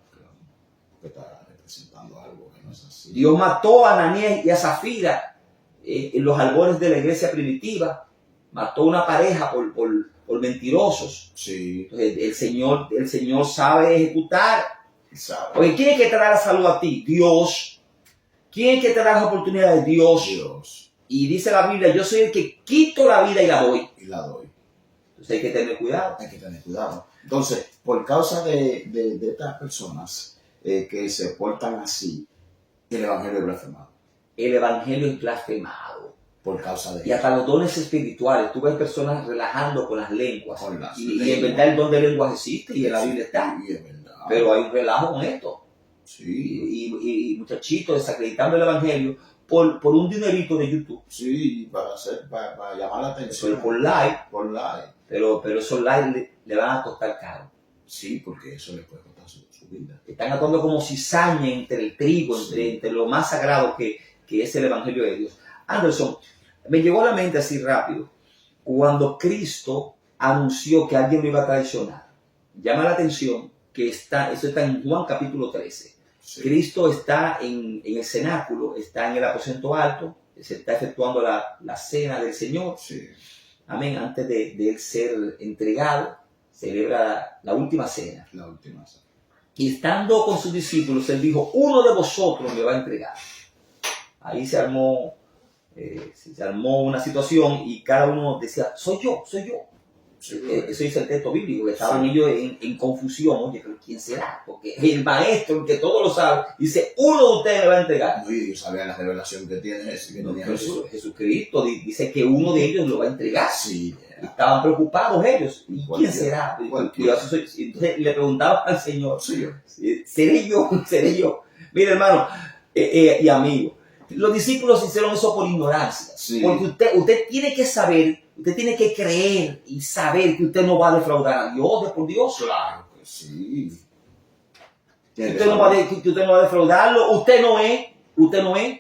Está representando algo que no es así. Dios mató a Ananías y a Zafira en los albores de la iglesia primitiva. Mató a una pareja por mentirosos. Sí. Entonces, el Señor sabe ejecutar. Sabe. Oye, ¿quién es que te da la salud a ti? Dios. ¿Quién es que te da las oportunidades? Dios. Dios. Y dice la Biblia, yo soy el que quito la vida y la doy. Y la doy. Entonces hay que tener cuidado. Hay que tener cuidado. Entonces, por causa de estas personas que se portan así, el Evangelio es blasfemado. El Evangelio es blasfemado. Por causa de y hasta los dones espirituales. Tú ves personas relajando con las lenguas. Y lenguas. en verdad el don de lenguas existe y en la Biblia está. Sí, es verdad. Pero hay un relajo con esto. Sí. Y muchachitos desacreditando el Evangelio por un dinerito de YouTube. Sí, para llamar la atención. Por live. Por live. Pero esos live le van a costar caro. Sí, porque eso le puede costar su vida. Están actuando como cizaña entre el trigo, entre lo más sagrado que es el Evangelio de Dios. Anderson, me llegó a la mente así rápido, cuando Cristo anunció que alguien lo iba a traicionar. Llama la atención que eso está en Juan capítulo 13. Sí. Cristo está en el cenáculo, está en el aposento alto, se está efectuando la cena del Señor. Sí. Amén. Antes de él ser entregado, celebra la última cena. La última cena. Y estando con sus discípulos, él dijo, uno de vosotros me va a entregar. Ahí se armó una situación y cada uno decía, soy yo. Sí, eso dice el texto bíblico, que estaban ellos en confusión. Oye, pero ¿quién será? Porque el maestro, el que todo lo sabe, dice, uno de ustedes me va a entregar. No, y Dios sabía la revelación que tiene Jesucristo dice que uno de ellos lo va a entregar. Sí. Estaban preocupados ellos. ¿Y quién será? Entonces le preguntaban al Señor, ¿seré yo? Mira, hermano y amigo, los discípulos hicieron eso por ignorancia. Sí. Porque usted tiene que saber, usted tiene que creer y saber que usted no va a defraudar a Dios, por Dios. Claro que sí. Usted no va a defraudarlo. Usted no es.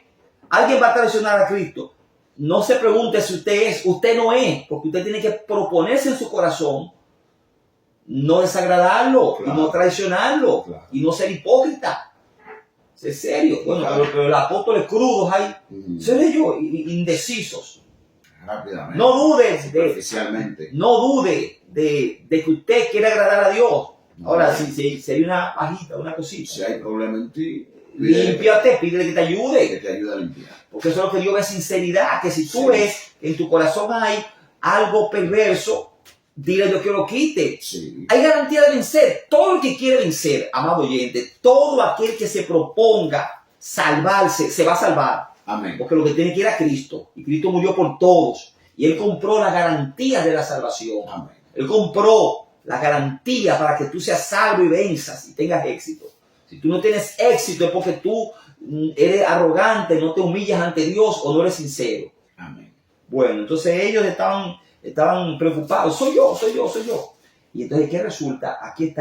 Alguien va a traicionar a Cristo. No se pregunte si usted es. Usted no es. Porque usted tiene que proponerse en su corazón no desagradarlo, claro, y no traicionarlo, claro, y no ser hipócrita. Es serio. Bueno, claro, pero los apóstoles crudos ahí, seré yo, indecisos. Rápidamente. No dude de que usted quiere agradar a Dios. No. Ahora, si hay una pajita, una cosita, si hay problema en ti, límpiate, pídele que te ayude. Que te ayude a limpiar. Porque eso es lo que Dios ve, sinceridad. Que si tú ves en tu corazón hay algo perverso, dile yo que lo quite. Sí. Hay garantía de vencer. Todo el que quiere vencer, amado oyente, todo aquel que se proponga salvarse, se va a salvar. Amén. Porque lo que tiene que ir a Cristo. Y Cristo murió por todos. Y Él compró la garantía de la salvación. Amén. Él compró la garantía para que tú seas salvo y venzas y tengas éxito. Si tú no tienes éxito es porque tú eres arrogante, no te humillas ante Dios o no eres sincero. Amén. Bueno, entonces ellos estaban preocupados. Soy yo. Y entonces, ¿qué resulta? Aquí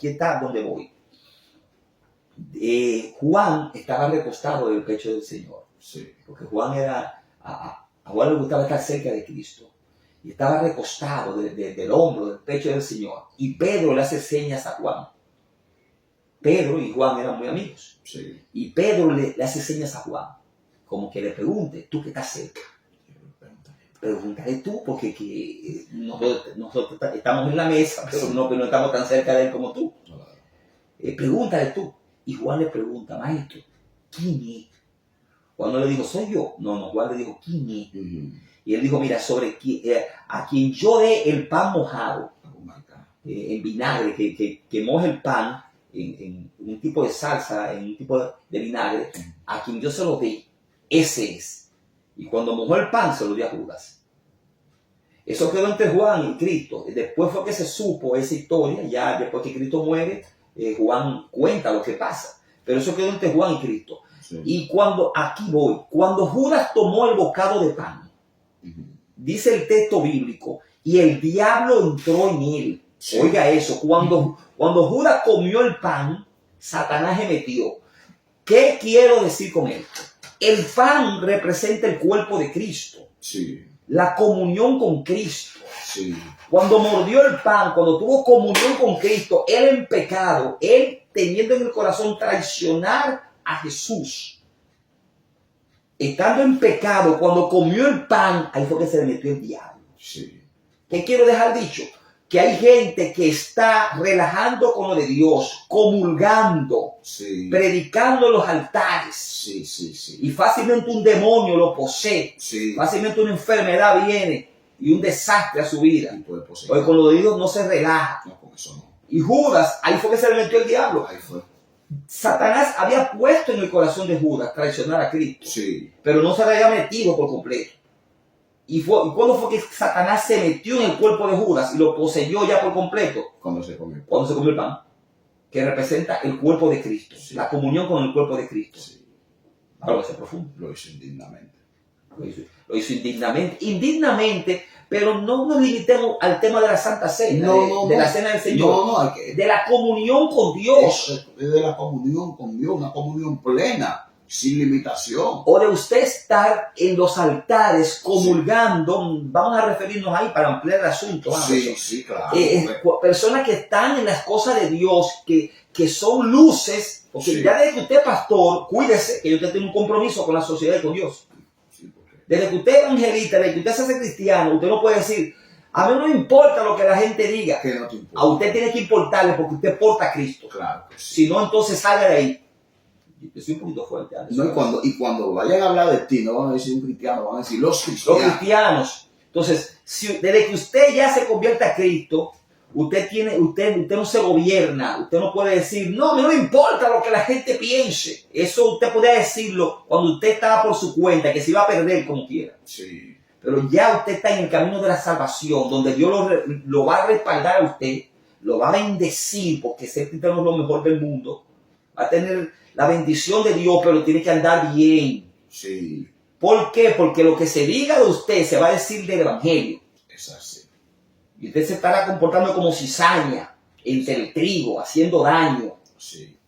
está donde voy. Juan estaba recostado del pecho del Señor. Sí. Porque Juan a Juan le gustaba estar cerca de Cristo. Y estaba recostado del hombro, del pecho del Señor. Y Pedro le hace señas a Juan. Pedro y Juan eran muy amigos. Sí. Y Pedro le hace señas a Juan. Como que le pregunte, tú que estás cerca. Pregúntale tú, porque nosotros estamos en la mesa, pero no estamos tan cerca de él como tú. Pregúntale tú. Y Juan le pregunta, maestro, ¿quién es? Juan no le dijo, soy yo. No, Juan le dijo, ¿quién es? Y él dijo, mira, a quien yo dé el pan mojado en vinagre, que moje el pan en un tipo de salsa, en un tipo de vinagre, a quien yo se lo dé, ese es. Y cuando mojó el pan, se lo dio a Judas. Eso quedó entre Juan y Cristo. Después fue que se supo esa historia, ya después que Cristo muere, Juan cuenta lo que pasa. Pero eso quedó entre Juan y Cristo. Sí. Y cuando Judas tomó el bocado de pan, dice el texto bíblico, y el diablo entró en él. Sí. Oiga eso, cuando Judas comió el pan, Satanás se metió. ¿Qué quiero decir con esto? El pan representa el cuerpo de Cristo. Sí. La comunión con Cristo. Sí. Cuando mordió el pan, cuando tuvo comunión con Cristo, él en pecado, él teniendo en el corazón traicionar a Jesús. Estando en pecado, cuando comió el pan, ahí fue que se le metió el diablo. Sí. ¿Qué quiero dejar dicho? Que hay gente que está relajando con lo de Dios, comulgando, sí, predicando en los altares. Sí. Y fácilmente un demonio lo posee. Sí. Fácilmente una enfermedad viene y un desastre a su vida. Porque con lo de Dios no se relaja. No, con eso no. Y Judas, ahí fue que se le metió el diablo. Ahí fue. Satanás había puesto en el corazón de Judas traicionar a Cristo. Sí. Pero no se le había metido por completo. ¿Y cuándo fue que Satanás se metió en el cuerpo de Judas y lo poseyó ya por completo? Cuando se comió el pan. Que representa el cuerpo de Cristo. Sí. La comunión con el cuerpo de Cristo. Sí. Ahora va a ser profundo. Lo hizo indignamente. Lo hizo indignamente, pero no nos limitemos al tema de la Santa Cena, de la Cena del Señor. De la comunión con Dios. Es de la comunión con Dios, una comunión plena. Sin limitación. O de usted estar en los altares comulgando, sí, vamos a referirnos ahí para ampliar el asunto. Sí, claro. Personas que están en las cosas de Dios, que son luces, porque sí, ya desde que usted es pastor, cuídese que usted tiene un compromiso con la sociedad y con Dios. Sí, desde que usted es evangelista, desde que usted se hace cristiano, usted no puede decir, a mí no me importa lo que la gente diga. Que no te importa. A usted tiene que importarle porque usted porta a Cristo. Claro. Sí. Si no, entonces salga de ahí. Yo soy un poquito fuerte. No, y cuando vayan a hablar de ti, no van a decir un cristiano, van a decir los cristianos. Los cristianos. Entonces, desde que usted ya se convierte a Cristo, usted no se gobierna. Usted no puede decir, no, a mí no me importa lo que la gente piense. Eso usted podría decirlo cuando usted estaba por su cuenta, que se iba a perder como quiera. Sí. Pero ya usted está en el camino de la salvación, donde Dios lo va a respaldar a usted, lo va a bendecir, porque ser cristiano es lo mejor del mundo. Va a tener la bendición de Dios, pero tiene que andar bien. Sí. ¿Por qué? Porque lo que se diga de usted se va a decir del evangelio. Es así. Y usted se estará comportando como cizaña entre el trigo, haciendo daño. Sí.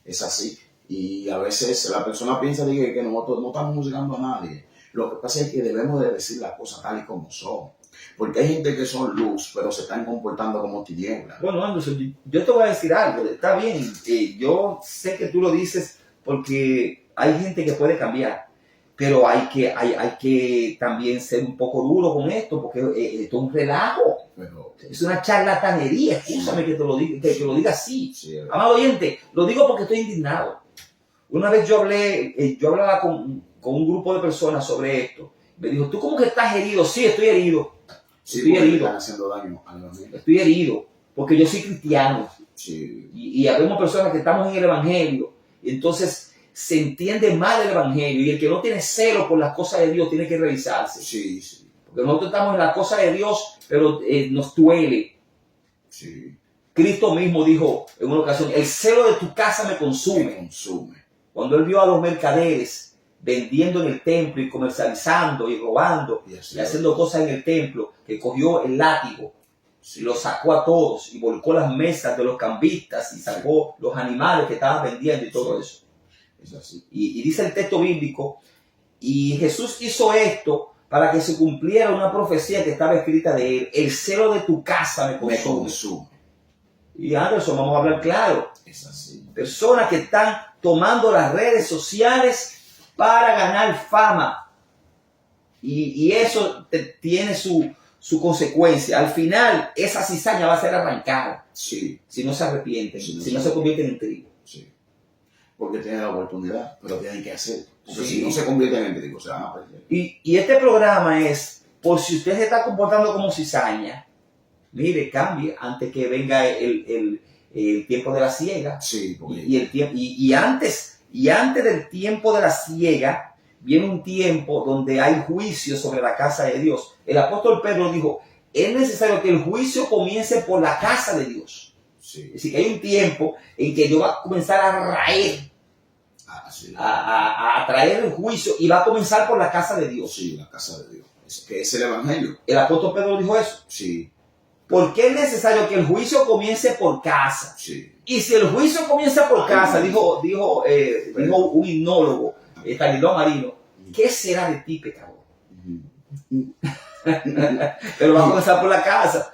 Es así. Y a veces la persona piensa que nosotros no estamos juzgando a nadie. Lo que pasa es que debemos de decir las cosas tal y como son. Porque hay gente que son luz, pero se están comportando como tinieblas. Bueno, Anderson, yo te voy a decir algo. Está bien, yo sé que tú lo dices porque hay gente que puede cambiar. Pero hay que también ser un poco duro con esto, porque esto es un relajo. Pero, es una charlatanería. Escúchame que te lo diga, que lo diga así. Sí, amado oyente, lo digo porque estoy indignado. Una vez yo hablaba con un grupo de personas sobre esto. Me dijo, ¿tú cómo que estás herido? Sí, estoy herido. Sí, estoy herido. Están haciendo daño a la familia. Estoy herido, porque yo soy cristiano. Sí. Y habemos personas que estamos en el Evangelio. Y entonces se entiende mal el Evangelio. Y el que no tiene celo por las cosas de Dios tiene que revisarse. Sí, sí. Porque nosotros estamos en las cosas de Dios, pero nos duele. Sí. Cristo mismo dijo en una ocasión, el celo de tu casa me consume. Me consume. Cuando él vio a los mercaderes vendiendo en el templo y comercializando y robando y haciendo cosas en el templo, que cogió el látigo, sí, los sacó a todos y volcó las mesas de los cambistas y sacó los animales que estaban vendiendo y todo eso. Es así. Y dice el texto bíblico, y Jesús hizo esto para que se cumpliera una profecía que estaba escrita de él. El celo de tu casa me consume. Y Anderson, vamos a hablar claro. Es así. Personas que están tomando las redes sociales para ganar fama. Y eso tiene su consecuencia. Al final, esa cizaña va a ser arrancada. Sí. Si no se arrepienten, si no se convierten en trigo. Sí. Porque tienen la oportunidad, pero tienen que hacer. Porque Sí. si no se convierten en trigo, se van a perder. Y este programa es, por si usted se está comportando como cizaña, mire, cambie antes que venga el tiempo de la siega. Sí, porque... y antes del tiempo de la siega, viene un tiempo donde hay juicio sobre la casa de Dios. El apóstol Pedro dijo, es necesario que el juicio comience por la casa de Dios. Sí. Es decir, hay un tiempo en que Dios va a comenzar a raer, sí. a traer el juicio, y va a comenzar por la casa de Dios. Sí, la casa de Dios. Que es el evangelio. El apóstol Pedro dijo eso. Sí. Porque es necesario que el juicio comience por casa. Sí. Y si el juicio comienza por casa, dijo un hipnólogo, Estanislao Marino, ¿qué será de ti, pecador? Pero va a comenzar por la casa.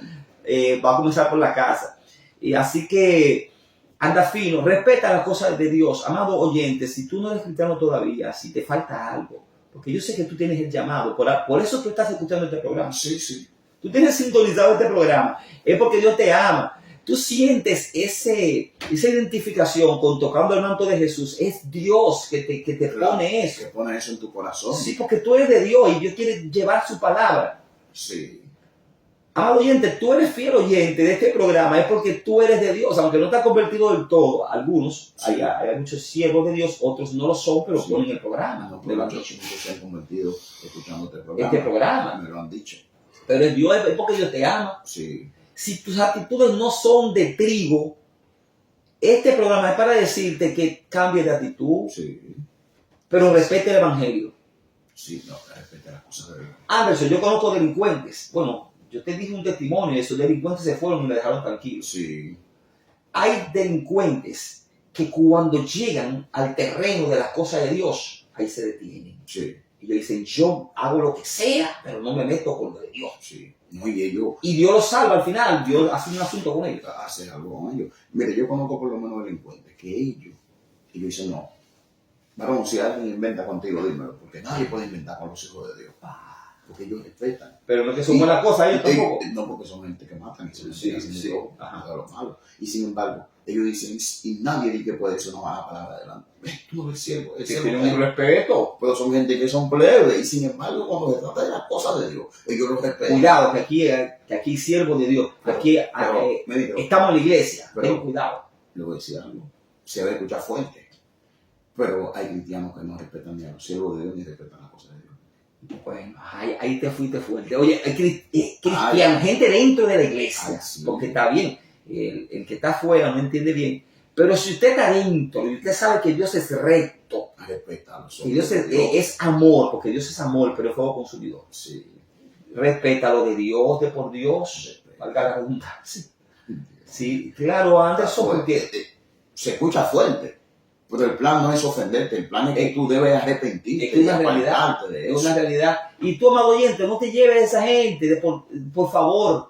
Va a comenzar por la casa. Y así que anda fino, respeta las cosas de Dios. Amado oyente, si tú no eres cristiano todavía, si te falta algo, porque yo sé que tú tienes el llamado, por eso tú estás escuchando este programa. Sí, sí. Tú tienes sintonizado este programa, es porque Dios te ama. Tú sientes esa identificación con tocando el manto de Jesús. Es Dios que te pone eso. Que pone eso en tu corazón. Sí, porque tú eres de Dios y Dios quiere llevar su palabra. Sí. Amado oyente, tú eres fiel oyente de este programa, es porque tú eres de Dios, aunque no te has convertido del todo. Algunos, sí. hay muchos siervos de Dios, otros no lo son, pero sí. Ponen el programa. No, pero muchos se han convertido escuchando este programa. Me lo han dicho. Pero es Dios, es porque Dios te ama. Sí. Si tus actitudes no son de trigo, este programa es para decirte que cambies de actitud, sí. Pero respete el evangelio. Sí, no, respete las cosas de Dios. Anderson, yo conozco delincuentes. Bueno, yo te dije un testimonio, esos delincuentes se fueron y me dejaron tranquilo. Sí. Hay delincuentes que cuando llegan al terreno de las cosas de Dios, ahí se detienen. Sí. Y ellos dicen, yo hago lo que sea, pero no me meto con lo de Dios. Sí. No, y Dios los salva al final, Dios hace un asunto con ellos. Hace algo con ellos. Mire, yo conozco por lo menos delincuentes que ellos dicen, no, varón, si alguien inventa contigo, dímelo, porque nadie puede inventar con los hijos de Dios. Porque ellos respetan. Pero no es que son buenas cosas, ellos tampoco. No, porque son gente que matan y se sí. Todo lo malo. Y sin embargo, ellos dicen, y nadie dice que puede decir una mala palabra adelante. Tú no eres siervo. Tienen un respeto. Pero son gente que son plebes, y sin embargo, cuando se trata de las cosas de Dios, ellos lo respetan. Cuidado, que aquí siervos de Dios, aquí estamos en la iglesia, ten cuidado. Le voy a decir algo, se va a escuchar fuerte, pero hay cristianos que no respetan ni a los siervos de Dios ni respetan las cosas de Dios. Bueno, ahí te fuiste fuerte. Oye, cristiano, gente dentro de la iglesia, sí. Porque está bien, el que está afuera no entiende bien, pero si usted está dentro y usted sabe que Dios es recto, que Dios es amor, porque Dios es amor, pero es fuego consumidor. Sí. Respeta lo de Dios, de por Dios, valga la redundancia. Sí, claro, Anderson, porque se escucha fuerte, Pero el plan no es ofenderte, el plan es que tú debes arrepentirte. Es que es una realidad, de es eso. una realidad. Y tú, amado oyente, no te lleves a esa gente, por favor,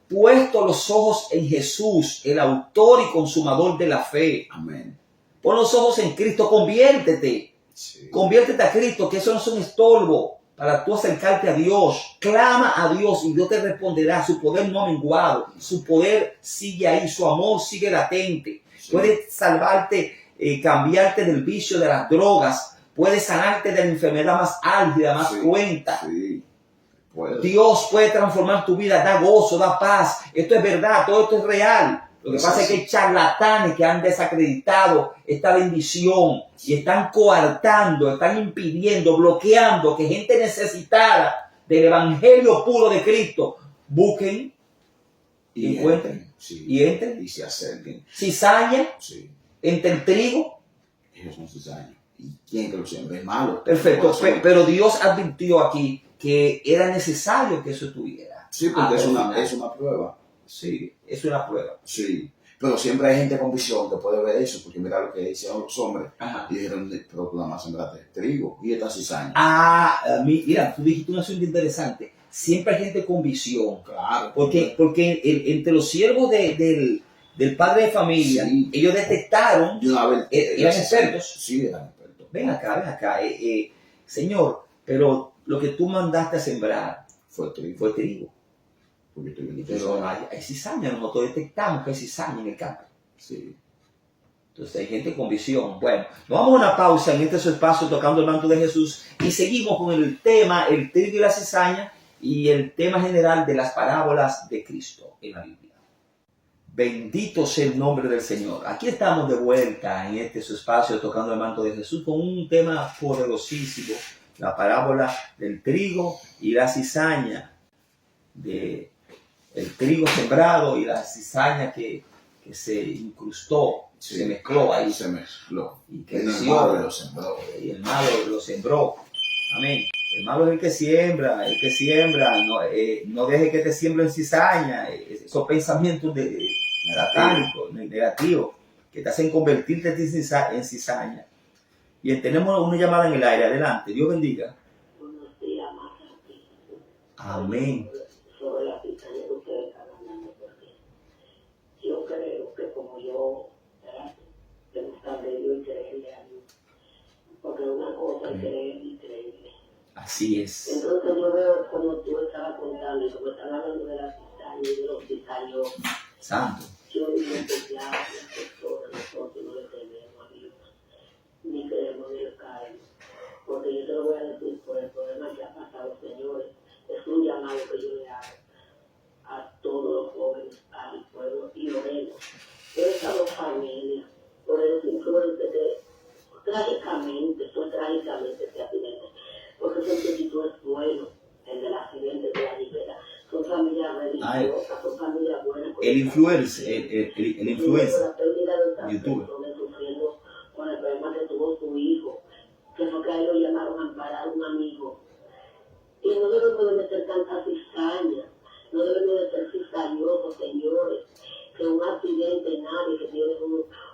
puesto los ojos en Jesús, el autor y consumador de la fe. Amén. Pon los ojos en Cristo, conviértete. Sí. Conviértete a Cristo, que eso no es un estorbo para tú acercarte a Dios. Clama a Dios y Dios te responderá. Su poder no ha menguado, su poder sigue ahí, su amor sigue latente. Sí. Puede salvarte, cambiarte del vicio de las drogas, puede sanarte de la enfermedad más álgida, más cruenta. Sí. Dios puede transformar tu vida, da gozo, da paz. Esto es verdad, todo esto es real. Lo que pasa es que hay charlatanes que han desacreditado esta bendición y están coartando, están impidiendo, bloqueando que gente necesitada del evangelio puro de Cristo busquen y encuentren y entren y se acerquen. cizaña entre el trigo. Ellos son cizaña. ¿Y quién que lo siembra? Es malo. Perfecto, pero Dios advirtió aquí que era necesario que eso estuviera. Sí, porque es una prueba. Sí, es una prueba. Sí, pero siempre hay gente con visión que puede ver eso, porque mira lo que decían los hombres. Ajá. Y dijeron, pero tú nada más sembraste trigo y esta cizaña. Mira, tú dijiste un asunto interesante. Siempre hay gente con visión. Claro. Porque entre los siervos del padre de familia, ellos detectaron, eran expertos. Sí, eran expertos. Ven acá. Señor, pero lo que tú mandaste a sembrar fue trigo. Pero hay cizaña, nosotros detectamos que hay cizaña en el campo. Sí. Entonces hay gente con visión. Bueno, nos vamos a una pausa en este su espacio tocando el manto de Jesús y seguimos con el tema, el trigo y la cizaña y el tema general de las parábolas de Cristo en la Biblia. Bendito sea el nombre del Señor. Aquí estamos de vuelta en este su espacio tocando el manto de Jesús con un tema poderosísimo, la parábola del trigo y la cizaña, de el trigo sembrado y la cizaña que se incrustó, se mezcló ahí. Se mezcló. Y creció. El malo lo sembró. Y el malo lo sembró. Amén. El malo es el que siembra. No deje que te siembren cizaña. Esos pensamientos satánicos, negativos, que te hacen convertirte en cizaña. Bien, tenemos una llamada en el aire. Adelante. Dios bendiga. Buenos días, más. Amén. Sobre la cizaña que ustedes están hablando, porque yo creo que como yo me gusta ver y creerle a Dios, porque una cosa es creer y creerle. Así es. Entonces yo veo como tú estabas contando y como están hablando de la cizaña y de los cizaños. Santo. Yo digo que ya las personas, nosotros no le tememos a Dios, ni creemos en el caer, porque yo te lo voy a decir por el problema que ha pasado, señores. Es un llamado que yo le hago a todos los jóvenes, al pueblo, y oremos. Esa dos familias, por el influencia de trágicamente ese accidente, porque ese accidente es bueno, el del accidente de la libera. Son familias religiosas, son familias buenas. El influencer, La pérdida de esas YouTube. personas sufriendo con el problema que tuvo su hijo, que fue que a él lo llamaron a amparar a un amigo. Y no debemos de meter tanta cizaña, no debemos de ser cizañosos, señores, que un accidente, nadie que tiene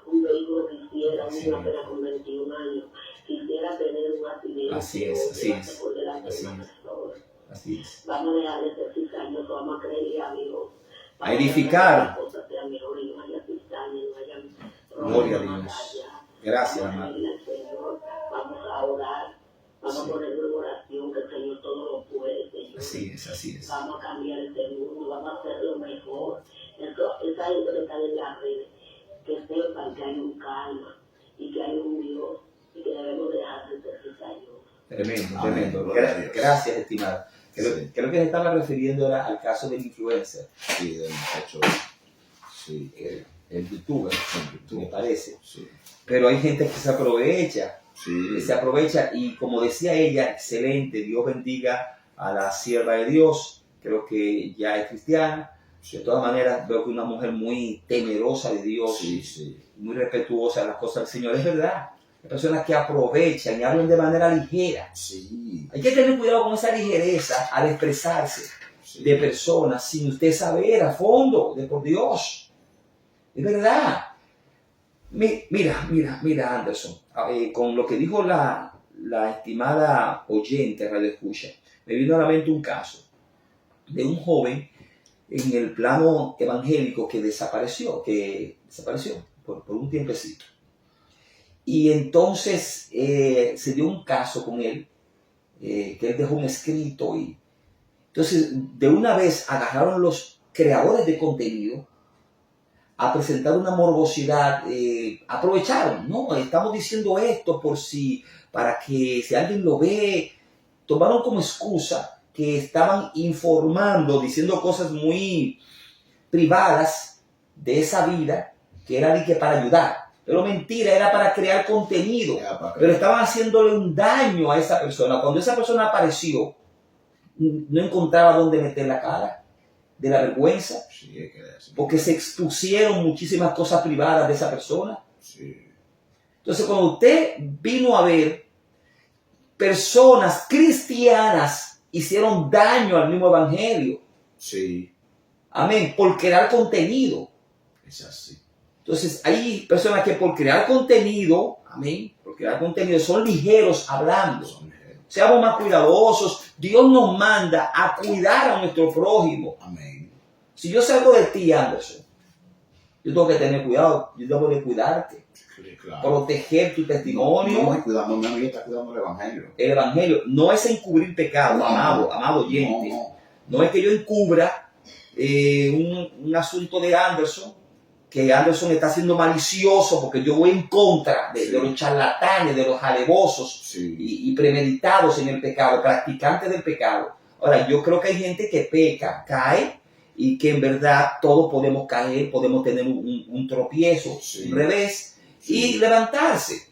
un vehículo quisiera, una pena con 21 años, quisiera tener un accidente. Así es. Vamos a dejar de ser cizañosos, vamos a creerle a Dios. A edificar. Las cosas sean mejores y no haya cizaña, no haya Gloria a Dios. Gracias, hermano. Vamos a orar. Vamos a poner en oración que el Señor todo lo puede, Señor. Así es. Vamos a cambiar este mundo, vamos a hacerlo mejor. Esa gente que está en las redes, que sepan que hay un calma y que hay un Dios y que debemos dejar de ser cizañosos. Tremendo. Gracias, estimado. Creo que se estaba refiriendo ahora al caso del influencer. Sí, del muchacho. Sí, el youtuber, me parece. Sí. Pero hay gente que se aprovecha. Sí. Se aprovecha y como decía ella, excelente, Dios bendiga a la sierva de Dios, creo que ya es cristiana. De todas maneras, veo que una mujer muy temerosa de Dios, muy respetuosa de las cosas del Señor. Es verdad, hay personas que aprovechan y hablan de manera ligera. Sí. Hay que tener cuidado con esa ligereza al expresarse de personas sin usted saber a fondo, de por Dios. Es verdad. Mira, Anderson, con lo que dijo la estimada oyente Radio Escucha, me vino a la mente un caso de un joven en el plano evangélico que desapareció por un tiempecito. Y entonces se dio un caso con él, que él dejó un escrito, y entonces de una vez agarraron los creadores de contenido a presentar una morbosidad. Aprovecharon, ¿no? Estamos diciendo esto para que si alguien lo ve, tomaron como excusa que estaban informando, diciendo cosas muy privadas de esa vida, que era de que para ayudar. Pero mentira, era para crear contenido. Pero estaban haciéndole un daño a esa persona. Cuando esa persona apareció, no encontraba dónde meter la cara de la vergüenza, porque se expusieron muchísimas cosas privadas de esa persona. Entonces, cuando usted vino a ver, personas cristianas hicieron daño al mismo evangelio. Amén, por crear contenido. Es así. Entonces, hay personas que por crear contenido, amén, por crear contenido, son ligeros hablando. Seamos más cuidadosos. Dios nos manda a cuidar a nuestro prójimo. Amén. Si yo salgo de ti, Anderson, yo tengo que tener cuidado. Yo tengo que cuidarte. Claro. Proteger tu testimonio. No es cuidando, mi amiga está cuidando el evangelio. El evangelio no es encubrir pecado, amado oyente. No es que yo encubra un asunto de Anderson, que Anderson está siendo malicioso, porque yo voy en contra de los charlatanes, de los alevosos y premeditados en el pecado, practicantes del pecado. Ahora, yo creo que hay gente que peca, cae, y que en verdad todos podemos caer, podemos tener un tropiezo, un revés, y levantarse.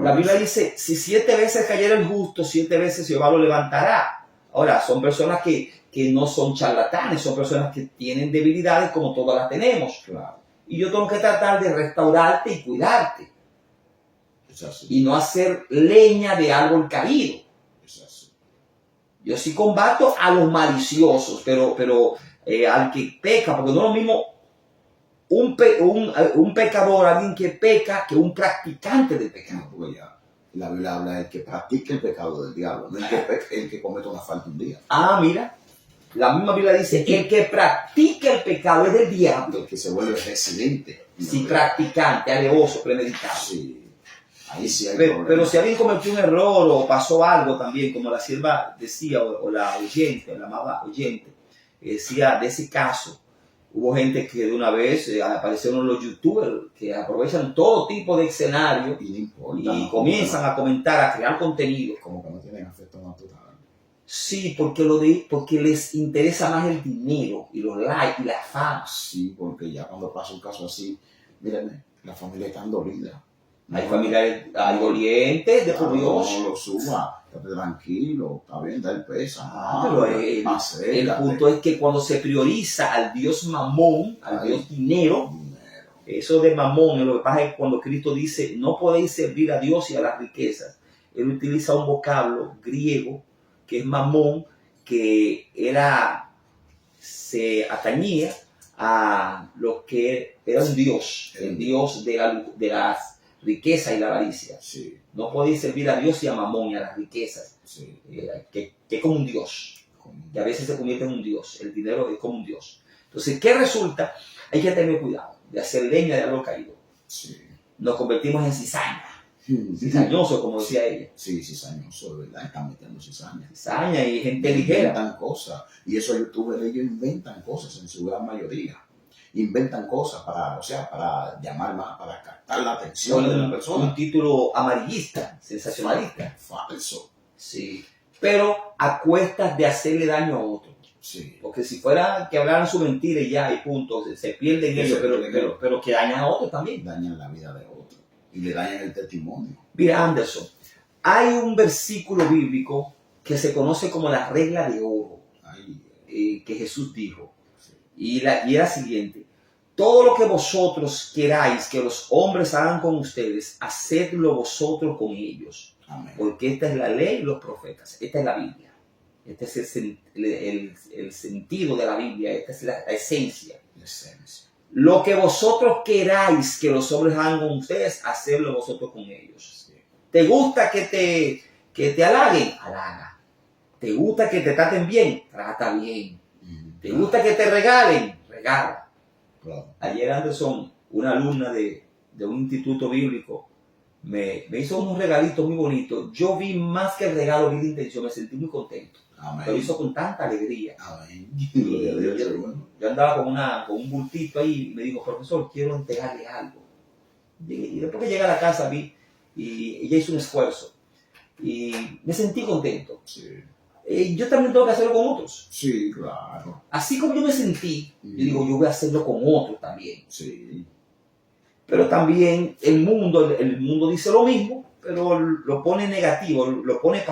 La Biblia dice, si 7 veces cayera el justo, 7 veces Jehová lo levantará. Ahora, son personas que no son charlatanes, son personas que tienen debilidades como todas las tenemos. Claro. Y yo tengo que tratar de restaurarte y cuidarte. Y no hacer leña de árbol caído. Yo sí combato a los maliciosos, pero al que peca, porque no es lo mismo un pecador, alguien que peca, que un practicante del pecado. No, la Biblia habla del que practica el pecado del diablo, no el que comete una falta un día. Mira. La misma Biblia dice, el que practica el pecado es del diablo. El que se vuelve residente. Sí, practicante, alevoso, premeditado. Sí. Ahí sí hay pero si alguien cometió un error o pasó algo también, como la sierva decía, o la oyente, o la amada oyente, decía de ese caso, hubo gente que de una vez aparecieron los youtubers que aprovechan todo tipo de escenarios y comienzan a comentar, a crear contenido. Como que no tienen afecto natural. Sí, porque les interesa más el dinero y los likes y la fama. Sí, porque ya cuando pasa un caso así, mírenme, la familia está dolida. Hay familiares, hay dolientes de por Dios. No lo suba, estate tranquilo, está bien, da el peso. Pero el punto es que cuando se prioriza al Dios mamón, al Dios dinero, eso de mamón, lo que pasa es que cuando Cristo dice, no podéis servir a Dios y a las riquezas, Él utiliza un vocablo griego, que es mamón, que se atañía a lo que era un Dios, el Dios de las riquezas y la avaricia. Sí. No podéis servir a Dios y a mamón y a las riquezas, que es como un Dios, que a veces se convierte en un Dios. El dinero es como un Dios. Entonces, ¿qué resulta? Hay que tener cuidado de hacer leña de árbol caído. Sí. Nos convertimos en cizaña. Cizañoso, como decía ella. Sí, cizañoso, ¿verdad? Están metiendo cizaña. Cizaña y gente ligera. Inventan cosas. Y esos youtubers, ellos inventan cosas en su gran mayoría. Inventan cosas para llamar más, para captar la atención de la persona. Un título amarillista, sensacionalista. Falso. Sí. Pero a cuestas de hacerle daño a otro. Sí. Porque si fuera que hablaran su mentira y ya, y punto, se pierden ellos, pero que dañan a otros también. Dañan la vida de otro. Y le dañan el testimonio. Mira, Anderson, hay un versículo bíblico que se conoce como la regla de oro, que Jesús dijo. Sí. Y era siguiente: todo lo que vosotros queráis que los hombres hagan con ustedes, hacedlo vosotros con ellos. Amén. Porque esta es la ley y los profetas. Esta es la Biblia. Este es el sentido de la Biblia. Esta es la esencia. lo que vosotros queráis que los hombres hagan con ustedes, hacedlo vosotros con ellos. ¿Te gusta que te halaguen? Halaga. ¿Te gusta que te traten bien? Trata bien. ¿Te gusta que te regalen? Regala. Claro. Ayer Anderson, una alumna de un instituto bíblico, me hizo unos regalitos muy bonitos. Yo vi más que el regalo, vi la intención, me sentí muy contento. Amén. Lo hizo con tanta alegría. Amén. Yo andaba con un bultito ahí y me dijo, profesor, quiero entregarle algo. Y después que llegué a la casa vi y ella hizo un esfuerzo y me sentí contento. Sí. Yo también tengo que hacerlo con otros. Sí, claro. Así como yo me sentí, yo digo, yo voy a hacerlo con otros también. Sí. Pero también el mundo dice lo mismo, pero lo pone negativo, lo pone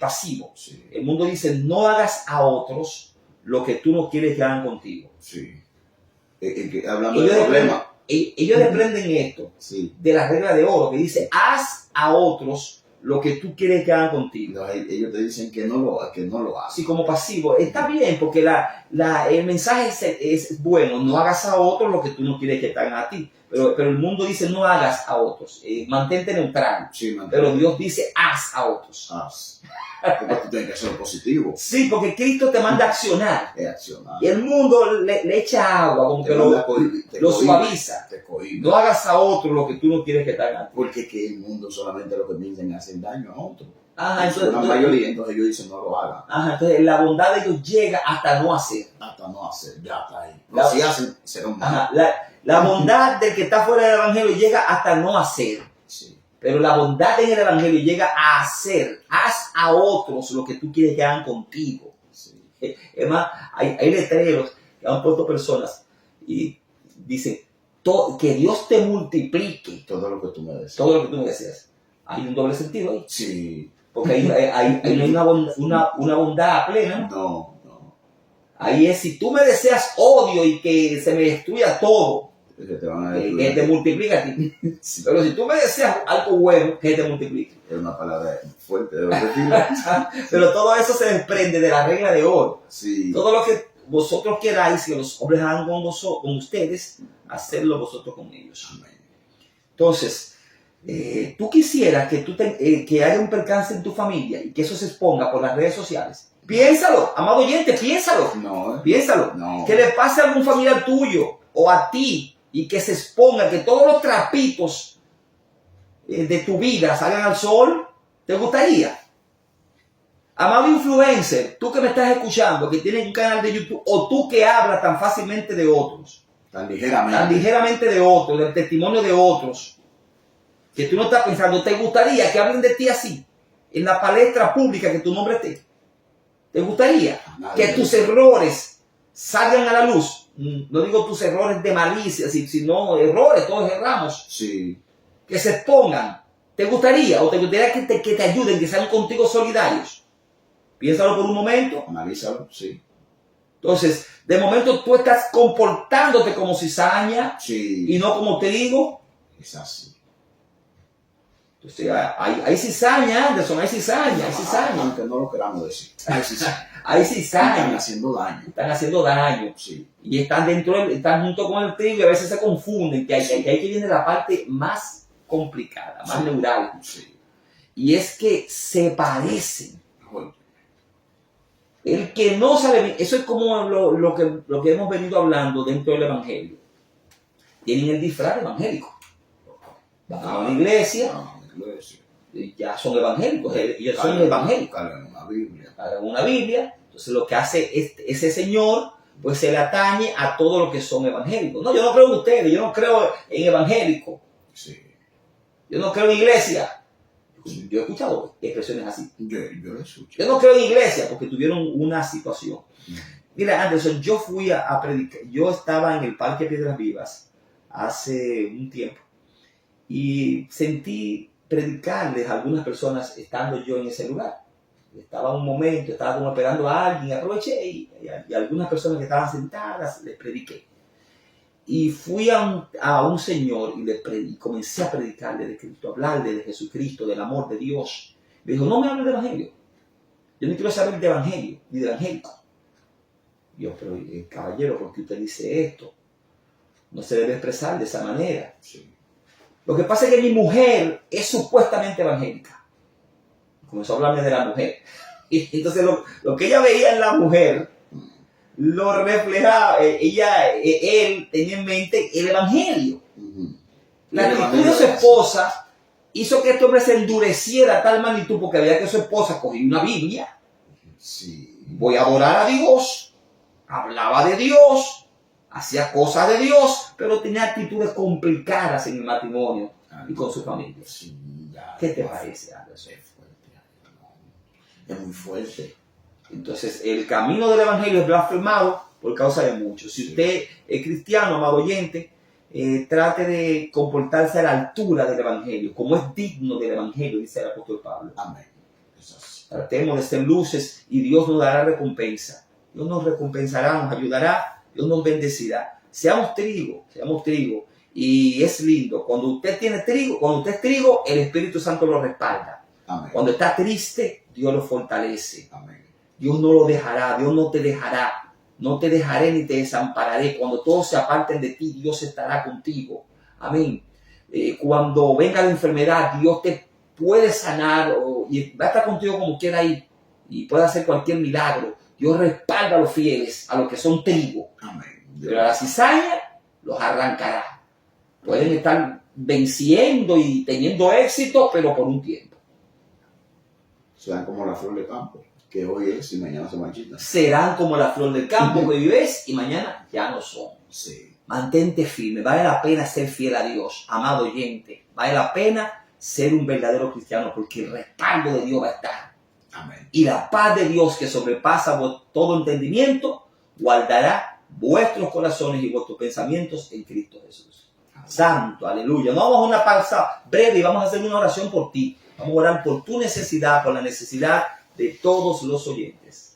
pasivo. Sí. El mundo dice, no hagas a otros lo que tú no quieres que hagan contigo. Sí. Hablando del problema. Ellos aprenden esto, Sí. de la regla de oro, que dice, haz a otros lo que tú quieres que hagan contigo. Ellos te dicen que no lo hagas. Así como pasivo. Está bien, porque el mensaje es bueno, no hagas a otros lo que tú no quieres que te hagan a ti. Pero el mundo dice, no hagas a otros, mantente neutral. Sí, pero Dios dice, haz a otros. Haz. Porque tú tienes que ser positivo. Sí, porque Cristo te manda a accionar. Es accionar. Y el mundo le echa agua, como que lo suaviza. Te cohíbe. No hagas a otros lo que tú no quieres que te hagan. Porque que el mundo solamente lo que piensan es hacer daño a otros. Ajá, La mayoría, entonces ellos dicen no lo hagan. Ajá, entonces la bondad de ellos llega hasta no hacer. Hasta no hacer, ya está ahí. Pero si hacen, será un mal. Ajá, la bondad del que está fuera del evangelio llega hasta no hacer. Sí. Pero la bondad en el evangelio llega a hacer. Haz a otros lo que tú quieres que hagan contigo. Sí. Es más, hay letreros que han puesto personas y dicen que Dios te multiplique Todo lo que tú me deseas. todo lo que tú me deseas. Hay un doble sentido ahí. Sí. Porque ahí no hay una bondad plena. No. Ahí es, si tú me deseas odio y que se me destruya todo, Que te van a que te multiplica a ti. Sí. Pero si tú me deseas algo bueno, que te multiplique. Es una palabra fuerte, debo decirlo. Pero todo eso se desprende de la regla de oro. Sí. Todo lo que vosotros queráis que los hombres hagan con ustedes, hacerlo vosotros con ellos. Amén. Entonces, tú quisieras que haya un percance en tu familia y que eso se exponga por las redes sociales. Piénsalo, amado oyente, piénsalo. No. Piénsalo. No. Que le pase a algún familiar tuyo o a ti y que se exponga, que todos los trapitos de tu vida salgan al sol. ¿Te gustaría? Amado influencer, tú que me estás escuchando, que tienes un canal de YouTube, o tú que hablas tan fácilmente de otros, Tan ligeramente. tan ligeramente de otros, del testimonio de otros, que tú no estás pensando, ¿te gustaría que hablen de ti así, en la palestra pública que tu nombre esté? ¿Te gustaría que tus errores salgan a la luz? No digo tus errores de malicia, sino errores, todos erramos. Sí. Que se expongan. ¿Te gustaría? ¿O te gustaría que te ayuden, que sean contigo solidarios? Piénsalo por un momento. Analízalo, sí. Entonces, de momento tú estás comportándote como cizaña Sí. y no como te digo. Es así. Entonces, hay cizaña, Anderson, hay cizaña. Aunque no lo queramos decir. Hay cizaña. Hay cizaña. Están haciendo daño. Están haciendo daño. Sí. Y están están junto con el trigo y a veces se confunden, que ahí que viene la parte más complicada, más neural. Sí. Y es que se parecen. Bueno. El que no sabe, eso es como lo que hemos venido hablando dentro del evangelio. Tienen el disfraz evangélico. Van a una iglesia, y ya son evangélicos, ellos son evangélicos. Cargan una Biblia. Entonces lo que hace ese señor, pues se le atañe a todo lo que son evangélicos. No, yo no creo en ustedes, yo no creo en evangélicos. Sí. Yo no creo en iglesia. Yo he escuchado expresiones así. Yo lo escucho. Yo no creo en iglesia porque tuvieron una situación. Mira, Anderson, yo fui a predicar. Yo estaba en el Parque Piedras Vivas hace un tiempo y sentí predicarles a algunas personas estando yo en ese lugar. Estaba un momento, estaba como esperando a alguien, aproveché y algunas personas que estaban sentadas les prediqué. Y fui a un señor y comencé a predicarle de Cristo, a hablarle de Jesucristo, del amor de Dios. Me dijo, no me hables de evangelio. Yo no quiero saber de evangelio, ni de evangélico. Yo, pero caballero, ¿por qué usted dice esto? no se debe expresar de esa manera. Sí. Lo que pasa es que mi mujer es supuestamente evangélica. Comenzó a hablarme de la mujer. Y entonces lo que ella veía en la mujer lo reflejaba. Él tenía en mente el evangelio. La actitud de su esposa hizo que este hombre se endureciera a tal magnitud porque veía que su esposa cogía una Biblia. Sí. Voy a adorar a Dios. Hablaba de Dios. Hacía cosas de Dios, pero tenía actitudes complicadas en el matrimonio y con su familia. Sí, ya, ¿Qué te parece, Anderson? Es muy fuerte. Entonces, el camino del evangelio es blasfemado por causa de muchos. Si usted es cristiano, amado oyente, trate de comportarse a la altura del evangelio, como es digno del evangelio, dice el apóstol Pablo. Amén. Tratemos de ser luces y Dios nos dará recompensa. Dios nos recompensará, nos ayudará, Dios nos bendecirá. Seamos trigo. Y es lindo. Cuando usted es trigo, el Espíritu Santo lo respalda. Amén. Cuando está triste, Dios lo fortalece. Amén. Dios no lo dejará, Dios no te dejará. No te dejaré ni te desampararé. Cuando todos se aparten de ti, Dios estará contigo. Amén. Cuando venga la enfermedad, Dios te puede sanar y va a estar contigo como quiera ir. Y puede hacer cualquier milagro. Dios respalda a los fieles, a los que son trigo. Amén. Pero a la cizaña los arrancará. Pueden estar venciendo y teniendo éxito, pero por un tiempo. Serán como la flor de campo, que hoy es y mañana se marchita. Serán como la flor del campo que hoy ves y mañana ya no son. Sí. Mantente firme. Vale la pena ser fiel a Dios, amado oyente. Vale la pena ser un verdadero cristiano porque el respaldo de Dios va a estar. Amén. Y la paz de Dios que sobrepasa todo entendimiento guardará vuestros corazones y vuestros pensamientos en Cristo Jesús. Amén. Santo, aleluya. No vamos a una pausa breve y vamos a hacer una oración por ti. Vamos a orar por tu necesidad, por la necesidad de todos los oyentes.